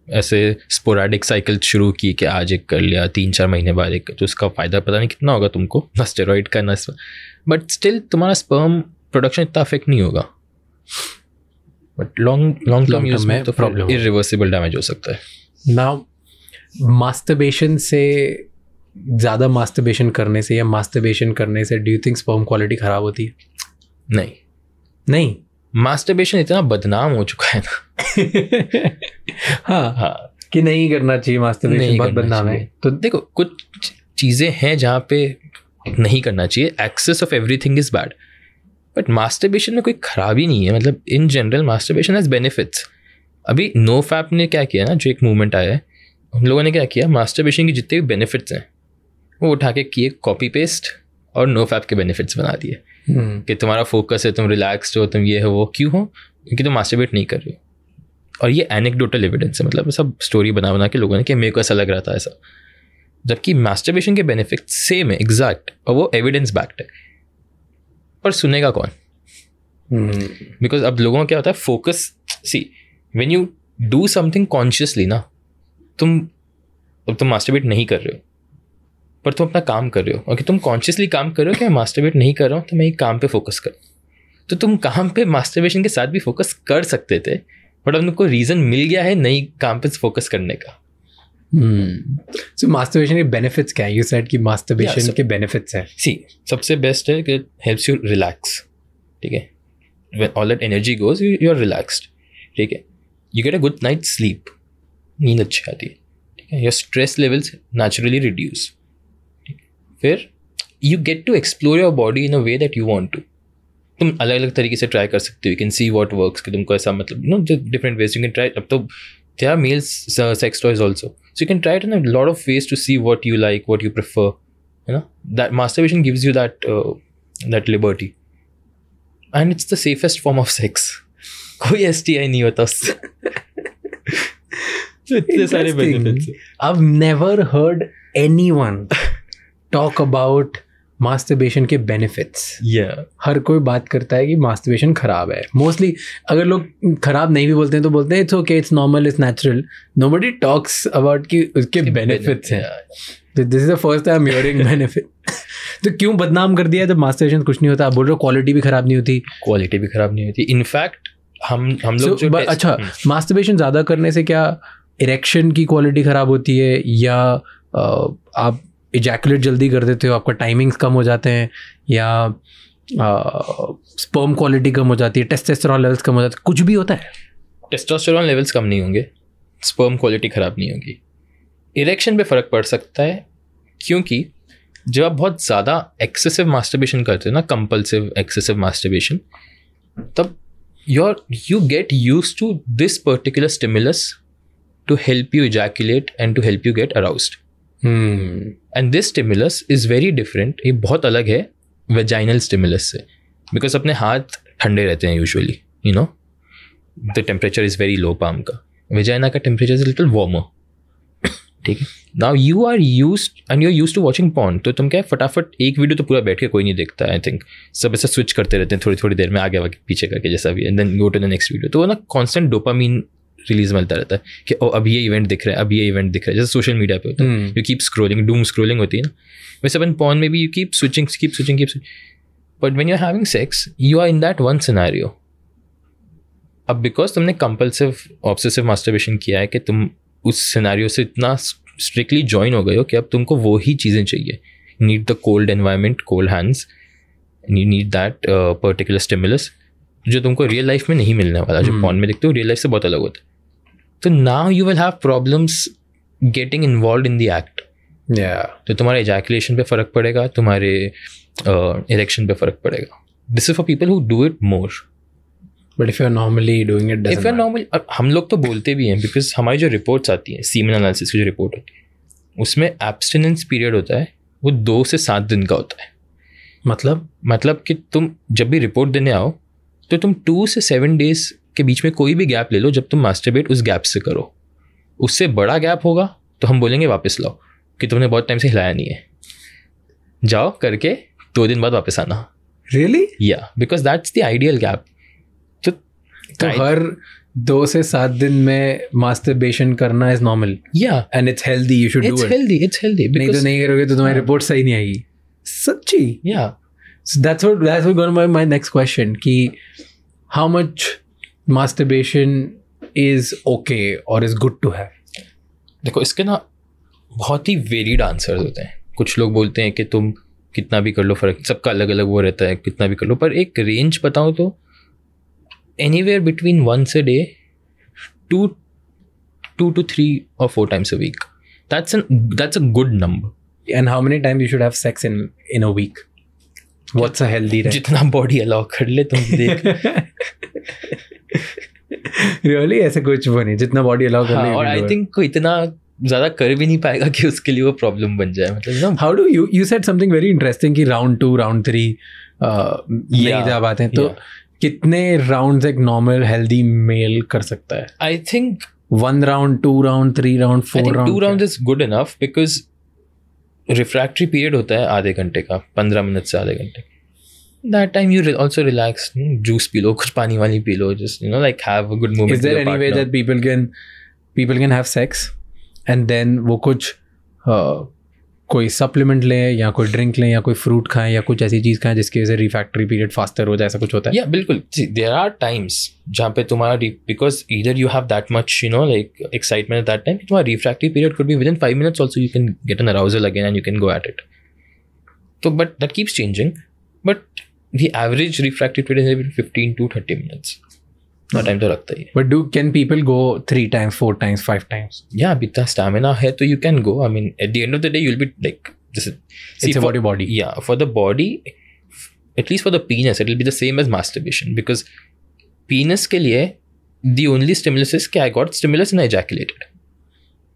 ऐसे स्पोराडिक साइकिल शुरू की कि आज एक कर लिया, 3-4 महीने बाद एक, तो उसका फ़ायदा पता नहीं कितना होगा तुमको, ना स्टेरॉइड का ना, बट स्टिल तुम्हारा स्पर्म प्रोडक्शन इतना अफेक्ट नहीं होगा. बट लॉन्ग टर्म यूज में तो प्रॉब्लम, इरिवर्सिबल डैमेज हो सकता है. नाउ मास्टरबेशन से, ज़्यादा मास्टरबेशन करने से या मास्टरबेशन करने से, do you think sperm quality ख़राब होती है? नहीं, मास्टरबेशन इतना बदनाम हो चुका है ना. हाँ, कि नहीं करना चाहिए मास्टरबेशन, बहुत बदनाम है. तो देखो कुछ चीज़ें हैं जहाँ पे नहीं करना चाहिए. Excess of everything is bad, but masturbation में कोई खराबी नहीं है. मतलब in general masturbation has benefits. अभी नो फैप ने क्या किया ना, जो एक मूवमेंट आया है, उन लोगों ने क्या किया, मास्टरबेशन की जितने भी बेनिफिट्स हैं वो उठा के किए कॉपी पेस्ट और नो फैप के बेनिफिट्स बना दिए. कि तुम्हारा फोकस है, तुम रिलैक्स्ड हो, तुम ये हो वो, क्यों हो? क्योंकि तुम मास्टरबेट नहीं कर रहे हो. और ये एनेक्डोटल एविडेंस है, मतलब सब स्टोरी बना के लोगों ने कि मेरे को ऐसा लग रहा था ऐसा, जबकि मास्टरबेशन के बेनिफिट सेम है एग्जैक्ट, और वो एविडेंस बैक्ड है. पर सुनेगा कौन? बिकॉज अब लोगों को क्या होता है, focus, see when you do something consciously ना, तुम मास्टरबेट नहीं कर रहे हो पर तुम अपना काम कर रहे हो. और कि तुम कॉन्शियसली काम कर रहे हो कि मैं मास्टरबेट नहीं कर रहा हूँ, तो मैं एक काम पे फोकस कर, तो तुम काम पे मास्टरबेशन के साथ भी फोकस कर सकते थे, बट अब तुमको रीज़न मिल गया है नई काम पे फोकस करने का. सो मास्टरबेशन के बेनिफिट्स क्या है? यू सेड कि मास्टरबेशन के बेनिफिट्स हैं. सी सबसे बेस्ट है कि हेल्प्स यू रिलैक्स. ठीक है, when all that energy goes you are relaxed. ठीक है, you get a good night sleep, नींद अच्छी आती है. ठीक है, your stress levels naturally reduce. फिर you get to explore your body in a way that you want to. तुम अलग अलग तरीके से ट्राई कर सकते हो. You can see what works, कि तुमको ऐसा, मतलब no different ways you can try. अब तो there are male sex toys also, so you can try it in a lot of ways to see what you like, what you prefer, you know. That masturbation gives you that liberty, and it's the safest form of sex. कोई STI नहीं होता उससे. इतने सारे benefits. I've never heard anyone talk about masturbation के बेनिफिट्स. हर कोई बात करता है कि मास्टरबेशन खराब है. मोस्टली अगर लोग खराब नहीं भी बोलते हैं तो बोलते हैं it's okay, it's normal, it's natural. Nobody talks about कि उसके बेनिफिट्स हैं. This is the first time hearing benefit. तो क्यों बदनाम कर दिया जब मास्टरबेशन कुछ नहीं होता? आप बोल रहे हो क्वालिटी भी खराब नहीं होती. क्वालिटी भी खराब नहीं होती. इनफैक्ट हम लोग जो अच्छा, मास्टरबेशन ज़्यादा करने से क्या इरेक्शन की क्वालिटी ख़राब होती है, या आप इजैकुलेट जल्दी कर देते हो, आपका टाइमिंग्स कम हो जाते हैं, या स्पर्म क्वालिटी कम हो जाती है, टेस्टोस्टेरोन लेवल्स कम हो जाते हैं, कुछ भी होता है? टेस्टोस्टेरोन लेवल्स कम नहीं होंगे, स्पर्म क्वालिटी ख़राब नहीं होगी, इरेक्शन पे फ़र्क पड़ सकता है, क्योंकि जब आप बहुत ज़्यादा एक्सेसिव मास्टरबेशन करते हो ना, कंपल्सिव एक्सेसिव मास्टरबेशन, तब you get used to this particular stimulus to help you ejaculate and to help you get aroused. And this stimulus is very different. ये बहुत अलग है vaginal stimulus से, because अपने हाथ ठंडे रहते हैं usually, you know, the temperature is very low palm का, vagina का temperature is a little warmer. ठीक है, now you are used and you're used to watching porn, तो तुम क्या है, फटाफट एक वीडियो तो पूरा बैठ के कोई नहीं देखता, आई थिंक सब ऐसे स्विच करते रहते हैं थोड़ी थोड़ी देर में, आगे आगे पीछे करके जैसा भी, and then go to the next video, तो वो ना कॉन्स्टेंट डोपामीन रिलीज मिलता रहता है कि ओ अब ये इवेंट दिख रहा है, अब ये इवेंट दिख रहा है, जैसे सोशल मीडिया पे होता है, you keep scrolling, doom scrolling होती है ना, वैसे अपन porn में भी you keep switching, but when you are having sex you are in that one scenario. अब बिकॉज तुमने कंपल्सिव ऑब्सेसिव मास्टरबेशन किया है कि तुम उस सिनेरियो से इतना स्ट्रिक्टली ज्वाइन हो गए हो कि अब तुमको वो ही चीज़ें चाहिए. You need the cold environment, cold hands, you need that particular stimulus जो तुमको रियल लाइफ में नहीं मिलने वाला, जो पॉर्न में देखते हो रियल लाइफ से बहुत अलग होता है. तो now you will have problems getting involve in the act. तो तुम्हारे एजैकुलेशन पे फ़र्क पड़ेगा, तुम्हारे इरेक्शन पे फ़र्क पड़ेगा. This is for people who do it more. But if you are normally doing it, if you are normal, हम लोग तो बोलते भी हैं, बिकॉज हमारी जो रिपोर्ट्स आती हैं, सीमेन एनालिसिस की जो रिपोर्ट होती है, उसमें एब्स्टिनेंस पीरियड होता है वो 2 से 7 दिन का होता है. मतलब कि तुम जब भी रिपोर्ट देने आओ तो तुम 2 से 7 डेज के बीच में कोई भी गैप ले लो जब तुम मास्टरबेट उस गैप से करो. उससे बड़ा गैप होगा तो हम बोलेंगे वापस लाओ कि तुमने बहुत टाइम से हिलाया नहीं है, जाओ करके 2 दिन बाद वापस आना. रियली? या because that's the ideal gap. तो हर 2 से 7 दिन में मास्टरबेशन करना इज नॉर्मल. या and it's healthy, you should do it. It's healthy नहीं तो नहीं करोगे तो तुम्हारी रिपोर्ट सही नहीं आएगी. सच्ची? या. So that's what going to my next question, कि how much masturbation is okay or is good to have? देखो इसके ना बहुत ही वेरिड आंसर्स होते हैं. कुछ लोग बोलते हैं कि तुम कितना भी कर लो फर्क, सबका अलग अलग वो रहता है, कितना भी कर लो, पर एक रेंज बताओ तो anywhere between once a day to 2 to 3 or 4 times a week. That's a good number. And how many times you should have sex in a week? What's a healthy time? जितना बॉडी अलाउ कर ले तुम देख. Really? ऐसे कुछ वो नहीं, जितना बॉडी अलाउ कर ले. और आई थिंक कोई इतना ज़्यादा कर भी नहीं पाएगा कि उसके लिए वो प्रॉब्लम बन जाए. मतलब how do you said something very interesting कि round 2 round 3 नहीं जा पाते हैं, तो कितने राउंड्स एक नॉर्मल हेल्दी मेल कर सकता है? I think 1 round, 2 round, 3 round, 4 round. 2 round is good enough, because refractory period होता है आधे घंटे का, 15 मिनट से आधे घंटे. That time you also relax, juice पी लो, कुछ पानी वाली पी लो, just like have a good moment. Is there any way that people can have sex and then वो कुछ कोई सप्लीमेंट लें या कोई ड्रिंक लें या कोई फ्रूट खाएं या कुछ ऐसी चीज़ खाएं जिसकी वजह से रिफैक्टरी पीरियड फास्टर हो जाए, ऐसा कुछ होता है? या बिल्कुल. देयर आर टाइम्स जहाँ पे तुम्हारा, because either you have that much like excitement at that time, तुम्हारा refractory period could be within 5 minutes also, you can get an arousal again and you can go at it. तो but that keeps changing, but the average refractory period is 15 to 30 minutes. Time तो लगता ही है. But can people go 3 times, 4 times, 5 times? या अभी इतना स्टैमिना है तो you can go. I mean at the end of the day you will be like, it's about your body. Yeah, for the body, at least for the penis, it will be the same as masturbation, because penis के लिए the only stimulus is कि I got stimulus and I ejaculated.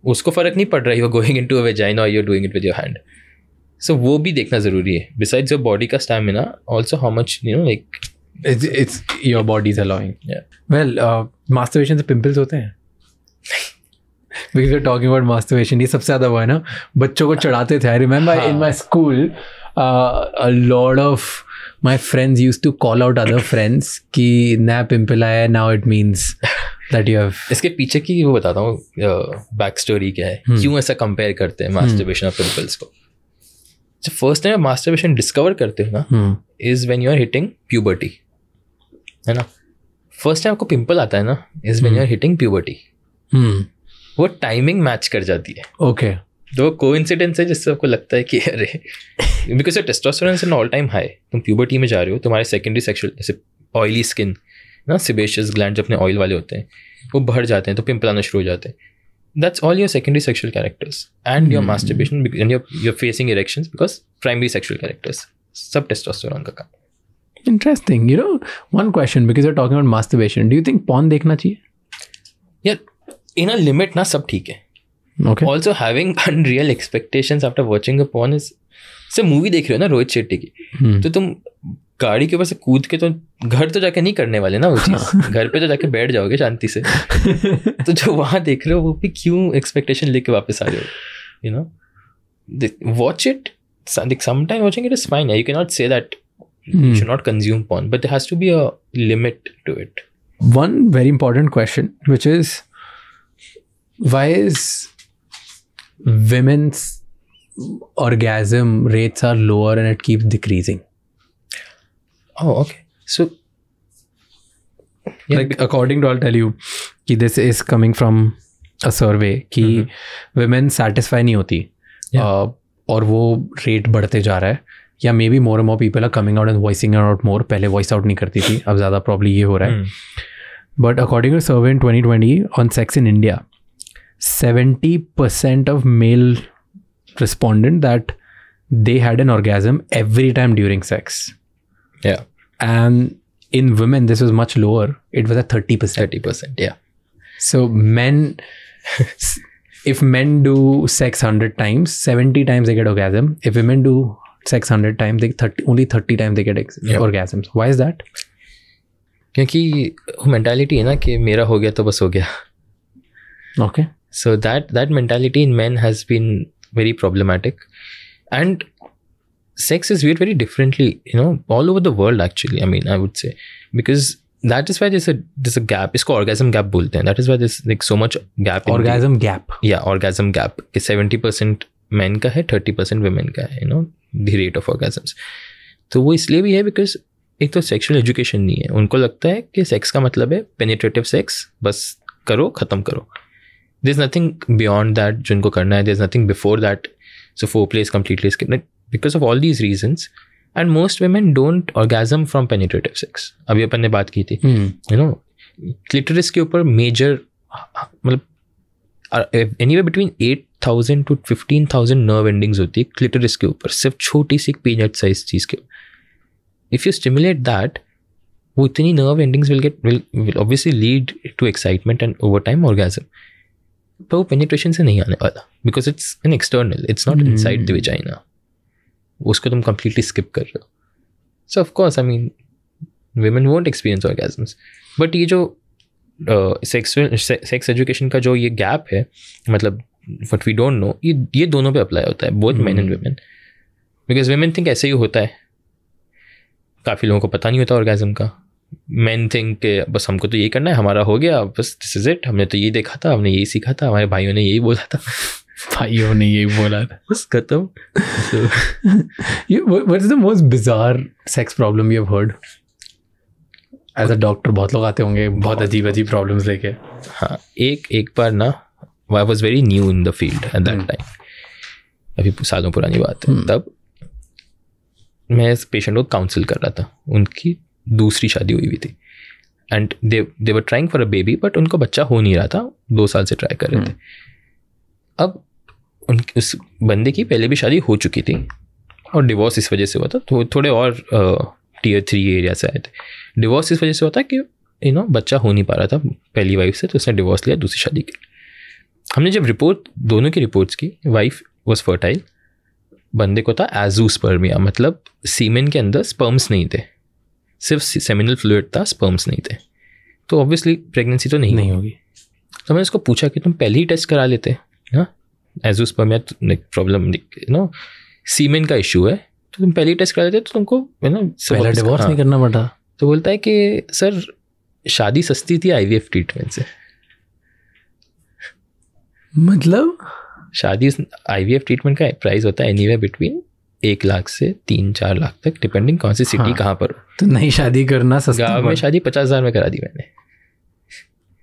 उसको फर्क नहीं पड़ रहा है you're going into a vagina or you're doing it with your hand. So वो भी देखना ज़रूरी है. Besides your body का stamina, also how much like it's your body's allowing. Yeah. Well, masturbation से pimples होते हैं? Because we're talking about masturbation, ये सबसे ज़्यादा वो है ना, बच्चों को चढ़ाते थे. I remember in my school, a lot of my friends used to call out other friends कि नया पिंपल आया है, now it means that you have. इसके पीछे की वो बताता हूँ बैक स्टोरी क्या है, क्यों ऐसा कंपेयर करते हैं मास्टरबेशन और पिंपल्स को. जब फर्स्ट टाइम मास्टरबेशन डिस्कवर करते हो ना, is when you are hitting puberty, है ना. फर्स्ट टाइम आपको पिंपल आता है ना, is when you are hitting puberty. वो टाइमिंग मैच कर जाती है. ओके. तो कोइंसिडेंस है जिससे आपको लगता है कि अरे because testosterone is an all time high, तुम प्यूबर्टी में जा रहे हो, तुम्हारे सेकेंडरी सेक्सुअल जैसे ऑयली स्किन ना, सिबेशियस ग्लैंड जो अपने ऑयल वाले होते हैं वो बढ़ जाते हैं तो पिंपल आना शुरू हो जाते हैं. That's all your secondary sexual characters and your masturbation and you're facing erections because primary sexual characters. सब testosterone का काम. Interesting. You know, one question, because you're talking about masturbation. Do you think porn देखना चाहिए? Yeah, in a limit ना सब ठीक है. Okay. Also having unreal expectations after watching a porn is, से मूवी देख रहे हो ना रोहित शेट्टी की, तो तुम गाड़ी के ऊपर से कूद के तो घर तो जाके नहीं करने वाले ना वो चीज़, घर पे तो जाके बैठ जाओगे शांति से. तो जो वहाँ देख रहे हो वो भी क्यों एक्सपेक्टेशन लेके वापस आ रहे हो, you no. Watch it, sometime watching it is fine. You can not say that you should not consume porn, but there has to be a limit to it. One very important question, which is, why is women's orgasm rates are lower and it keeps decreasing? Oh, okay. So, like according to, I'll tell you, कि this is coming from a survey कि women satisfy नहीं होती, और वो rate बढ़ते जा रहा है, या maybe more and more people are coming out and voicing out more. पहले वॉइस आउट नहीं करती थी, अब ज़्यादा प्रॉब्लम ये हो रहा है. But according to survey in 2020 on sex in India, 70% of male respondent that they had an orgasm every time during sex. Yeah. And in women, this was much lower. It was at 30%. 30%, yeah. So men, if men do sex 100 times, 70 times they get orgasm. If women do sex 100 times, only 30 times they get orgasms. Why is that? क्योंकि वो mentality है ना कि मेरा हो गया तो बस हो गया. Okay. So that mentality in men has been very problematic. And sex is viewed very differently, you know, all over the world actually. I mean, I would say, because that is why there's a gap. इसको orgasm gap बोलते हैं. That is why there's like so much gap. Orgasm gap. Yeah, orgasm gap. कि 70% men का है, 30% women का है, you know, the rate of orgasms. तो वो इसलिए भी है because एक तो sexual education नहीं है. उनको लगता है कि sex का मतलब है penetrative sex, बस करो, ख़त्म करो. There's nothing beyond that जिनको करना है. There's nothing before that. So foreplay is completely skipped. Like, because of all these reasons, and most women don't orgasm from penetrative sex. अभी अपन ने बात की थी, you know, clitoris के ऊपर major, मतलब anywhere between 8,000 to 15,000 nerve endings होती है clitoris के ऊपर, सिर्फ छोटी सी peanut size चीज़ के. If you stimulate that, वो इतनी nerve endings will obviously lead to excitement and over time orgasm. पर वो पेनिट्रेशन से नहीं आने वाला, because it's an external, it's not inside the vagina. उसको तुम कंप्लीटली स्किप कर रहे हो. सो of course I mean women won't experience orgasms. But ये जो सेक्स एजुकेशन का जो ये गैप है, मतलब what we don't know, ये दोनों पे अप्लाई होता है, both men and women. Because women think ऐसे ही होता है. काफ़ी लोगों को पता नहीं होता ऑर्गेजम का. Men think कि बस हमको तो यही करना है, हमारा हो गया, बस दिस इज इट, हमने तो यही देखा था, हमने यही सीखा था, हमारे भाइयों ने यही बोला था. भाइयों ने यही बोला था, बस खत्म. What is the most bizarre sex problem you have heard? As a doctor बहुत लोग आते होंगे बहुत अजीब प्रॉब्लम्स लेके. हाँ, एक बार ना, I was very new in the field at that time. अभी सालों पुरानी बात है. तब मैं इस पेशेंट को काउंसिल कर रहा था. उनकी दूसरी शादी हुई हुई थी and they were trying for a baby, but उनको बच्चा हो नहीं रहा था. 2 साल से ट्राई कर रहे थे. अब उस बंदे की पहले भी शादी हो चुकी थी और डिवोर्स इस वजह से हुआ था. तो थोड़े और Tier 3 एरिया से आए थे. डिवोर्स इस वजह से होता कि यू नो बच्चा हो नहीं पा रहा था पहली वाइफ से, तो उसने डिवोर्स लिया दूसरी शादी के. हमने जब दोनों की रिपोर्ट्स की, वाइफ वॉज फर्टाइल, बंदे को था एजूस्पर्मिया, मतलब सीमेन के अंदर स्पर्म्स नहीं थे, सिर्फ सेमिनल फ्लूइड था, स्पर्म्स नहीं थे. तो ऑब्वियसली प्रेगनेंसी तो नहीं होगी. तो मैंने उसको पूछा कि तुम पहले ही टेस्ट करा लेते, हाँ, एजोस्पर्मिया प्रॉब्लम, यू नो, सीमेन का इशू है, तो तुम पहले ही टेस्ट करा लेते तो तुमको पहला डिवोर्स नहीं करना पड़ता. तो बोलता है कि सर शादी सस्ती थी IVF ट्रीटमेंट से. मतलब शादी IVF ट्रीटमेंट का प्राइस होता है एनीवेयर बिटवीन 1 लाख से 3-4 लाख तक, डिपेंडिंग कौन सी सिटी कहाँ पर हो. तो नई शादी करना सस्ता. गाँव में शादी 50,000 में करा दी मैंने.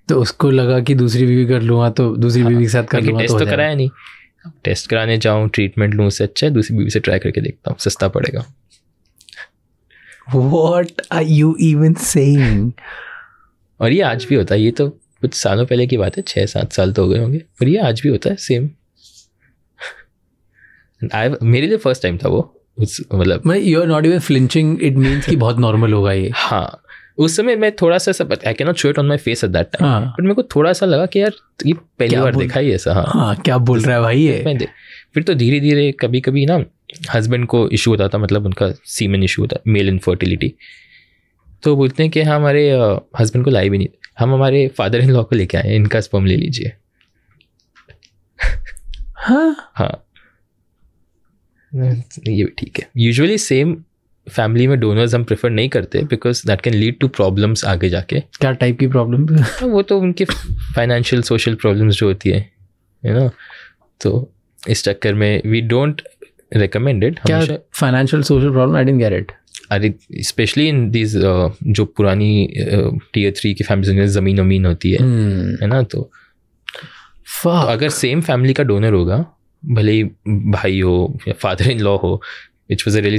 तो उसको लगा कि दूसरी बीवी कर लूँगा, तो दूसरी बीवी के साथ कर लूँगा. टेस्ट तो कराया नहीं. टेस्ट कराने जाऊँ, ट्रीटमेंट लूँ, उससे अच्छा है दूसरी बीवी से ट्राई करके देखता हूँ, सस्ता पड़ेगा. What are you even saying? और ये आज भी होता है. ये तो कुछ सालों पहले की बात है, 6-7 साल तो हो गए होंगे, पर ये आज भी होता है सेम. मेरे लिए फर्स्ट टाइम था वो. मतलब you are not even flinching, it means कि बहुत नॉर्मल होगा ये. हाँ, उस समय मैं थोड़ा सा I can not show it on my face at that time, but मेरे को थोड़ा सा लगा कि यार ये पहली बार देखा ही ऐसा. हाँ, क्या बोल रहा है भाई ये. फिर तो धीरे धीरे कभी कभी ना हस्बैंड को इशू होता था, मतलब उनका सीमेन इशू होता, मेल इनफर्टिलिटी. तो बोलते हैं कि हाँ हमारे हस्बैंड को लाई भी नहीं, हम हमारे फादर इन लॉ को लेके आए, इनका स्पर्म ले लीजिए. हाँ, ये भी ठीक है. यूजुअली सेम फैमिली में डोनर्स हम प्रेफर नहीं करते because that can lead to problems आगे जाके. क्या टाइप की प्रॉब्लम? वो तो उनके फाइनेंशियल सोशल प्रॉब्लम्स जो होती है, यू नो. तो इस चक्कर में वी डोंट रिकमेंड इट. क्या financial social problem? I didn't get it. अरे स्पेशली इन दिस जो पुरानी Tier 3 की फैमिलीज में ज़मीन वमीन होती है ना, तो अगर सेम फैमिली का डोनर होगा, भले ही भाई हो या फादर इन लॉ हो, which was a really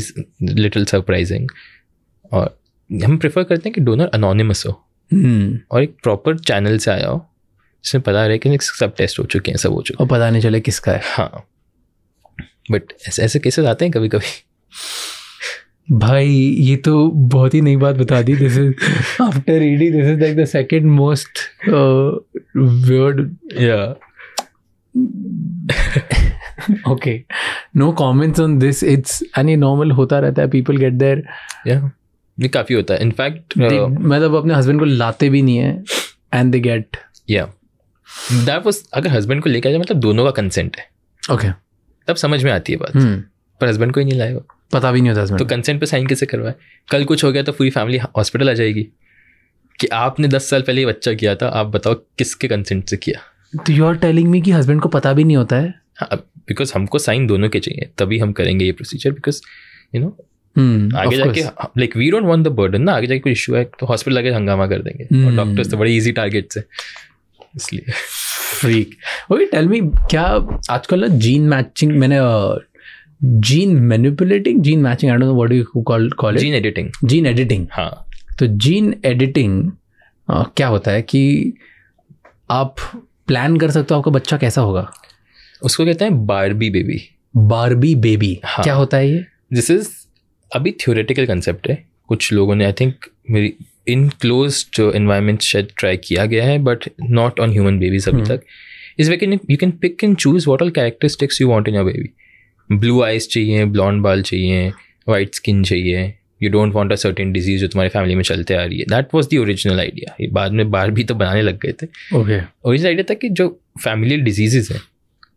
little surprising. और हम प्रेफर करते हैं कि डोनर अनोनिमस हो और एक प्रॉपर चैनल से आया हो, जिसमें पता रहे कि सब टेस्ट हो चुके हैं, सब हो चुके हैं, और पता नहीं चले किसका है. हाँ, बट ऐसे केसेस आते हैं कभी कभी. भाई ये तो बहुत ही नई बात बता दी. This is after reading, this is like the second most weird. या okay, no comments on this. It's any normal होता रहता है, people get there. Yeah, ये काफ़ी होता है. इनफैक्ट मतलब अपने हस्बैंड को लाते भी नहीं है and they get. Yeah, that was अगर हस्बैंड को लेकर जाए मतलब दोनों का कंसेंट है. Okay, तब समझ में आती है बात. पर हस्बैंड को ही नहीं लाएगा, पता भी नहीं होता हस्बैंड, तो कंसेंट पे साइन कैसे करवाए? कल कुछ हो गया तो पूरी फैमिली हॉस्पिटल आ जाएगी कि आपने 10 साल पहले ये बच्चा किया था, आप बताओ किसके कंसेंट से किया. तो यू आर टेलिंग मी कि हस्बैंड को पता भी नहीं होता है? हाँ, बिकॉज हमको साइन दोनों के चाहिए, तभी हम करेंगे ये प्रोसीजर. बिकॉज यू नो आगे जाके like we don't want the burden ना, आगे जाके कोई इशू है तो हॉस्पिटल आके हंगामा कर देंगे. और डॉक्टर्स तो बड़े इजी टारगेट्स है, इसलिए. फ्रीक. ओके, टेल मी, क्या आजकल ना जीन मैचिंग, मैंने gene manipulating, gene matching, I don't know what you call it. Gene editing. हाँ, तो जीन एडिटिंग क्या होता है कि आप प्लान कर सकते हो आपका बच्चा कैसा होगा. उसको कहते हैं बारबी बेबी. Barbie baby. हाँ. क्या होता है ये? दिस इज अभी थ्योरेटिकल कंसेप्ट है. कुछ लोगों ने आई थिंक मेरी इन क्लोज जो एनवायरमेंट शायद ट्राई किया गया है, but not on human babies अभी तक. इस way you can pick and choose what all characteristics you want in your baby. Blue eyes चाहिए, ब्लॉन्ड बाल चाहिए, वाइट स्किन चाहिए. You don't want a certain disease जो तुम्हारी फैमिली में चलते आ रही है. That was the original idea. बाद में बारबी तो बनाने लग गए थे. ओके, ओरिजिनल आइडिया था कि जो फैमिली डिजीजेज हैं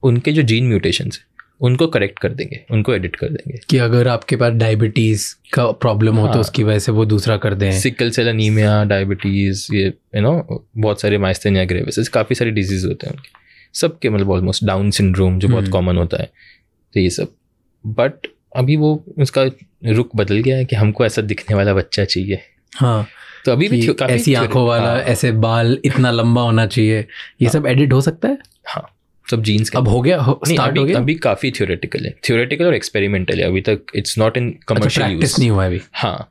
उनके जो जीन म्यूटेशंस हैं उनको करेक्ट कर देंगे, उनको एडिट कर देंगे. कि अगर आपके पास डायबिटीज का प्रॉब्लम हो तो उसकी वजह से वो दूसरा कर दें. सिकल सेल एनीमिया, डायबिटीज, ये यू नो बहुत सारे माइस्थेनिया ग्रेविस, काफ़ी सारे डिजीज होते हैं उनके सबके, मतलब ऑलमोस्ट डाउन सिंड्रोम जो बहुत कॉमन होता है, तो ये सब. बट अभी वो उसका रुख बदल गया है कि हमको ऐसा दिखने वाला बच्चा चाहिए. हाँ, तो अभी भी ऐसी आंखों वाला, ऐसे बाल, इतना लंबा होना चाहिए, ये सब एडिट हो सकता है. हाँ, सब जीन्स अब हो गया, स्टार्ट हो गया. अभी काफ़ी थ्योरेटिकल है, थ्योरेटिकल और एक्सपेरिमेंटल है. अभी तक it's not in commercial use, नहीं हुआ अभी. हाँ,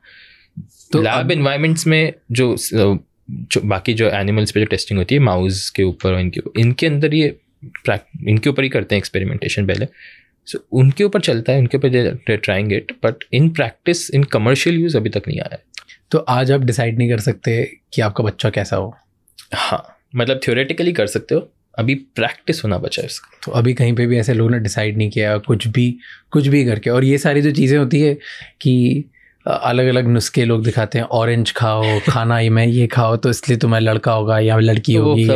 तो लैब एनवायरमेंट्स में जो बाकी जो एनिमल्स पे जो टेस्टिंग होती है माउस के ऊपर और इनके अंदर ये इनके ऊपर ही करते हैं एक्सपेरिमेंटेशन पहले. सो उनके ऊपर चलता है, उनके ऊपर trying it, but in practice in commercial use अभी तक नहीं आया है. तो आज आप डिसाइड नहीं कर सकते कि आपका बच्चा कैसा हो. हाँ, मतलब थ्योरेटिकली कर सकते हो, अभी प्रैक्टिस होना बचा है उसका. तो अभी कहीं पे भी ऐसे लोगों ने डिसाइड नहीं किया कुछ भी करके. और ये सारी जो चीज़ें होती है कि अलग अलग नुस्खे लोग दिखाते हैं, ऑरेंज खाओ, खाना ही में ये खाओ तो इसलिए तुम्हारा लड़का होगा या लड़की होगी,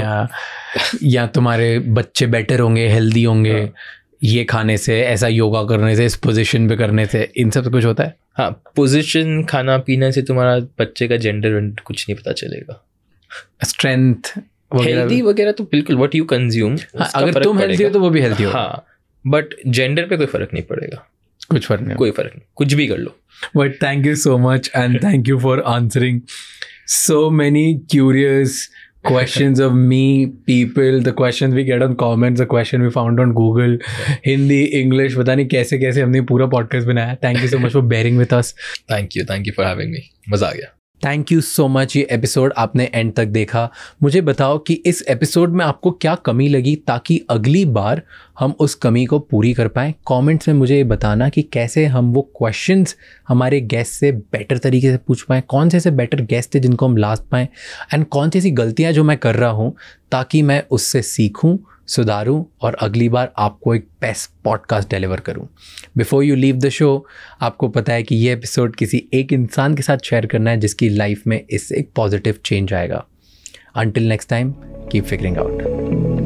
या तुम्हारे बच्चे बेटर होंगे, हेल्दी होंगे ये खाने से, ऐसा योगा करने से, इस पोजीशन पे करने से, इन सब कुछ होता है. हाँ, पोजीशन, खाना पीने से तुम्हारा बच्चे का जेंडर कुछ नहीं पता चलेगा. स्ट्रेंथ, हेल्दी वगैरह तो बिल्कुल व्हाट यू कंज्यूम. अगर तुम हेल्दी हो तो वो भी हेल्दी हो. हाँ, बट जेंडर पे कोई फर्क नहीं पड़ेगा. कोई फर्क नहीं, कुछ भी कर लो. But thank you so much and thank you for answering so many curious questions of me, people, the questions we get on comments, the question we found on Google, Hindi, English, पता नहीं कैसे कैसे हमने पूरा podcast बनाया. Thank you so much for bearing with us. Thank you for having me. मज़ा आ गया. Thank you so much. ये एपिसोड आपने एंड तक देखा. मुझे बताओ कि इस एपिसोड में आपको क्या कमी लगी, ताकि अगली बार हम उस कमी को पूरी कर पाएँ. कमेंट्स में मुझे ये बताना कि कैसे हम वो क्वेश्चंस हमारे गेस्ट से बेटर तरीके से पूछ पाएँ, कौन से ऐसे बेटर गेस्ट थे जिनको हम लास्ट पाएँ, एंड कौन सी ऐसी गलतियाँ जो मैं कर रहा हूँ, ताकि मैं उससे सीखूँ, सुधारूं और अगली बार आपको एक बेस्ट पॉडकास्ट डिलीवर करूं. Before you leave the show, आपको पता है कि ये एपिसोड किसी एक इंसान के साथ शेयर करना है जिसकी लाइफ में इससे एक पॉजिटिव चेंज आएगा. Until next time, keep figuring out.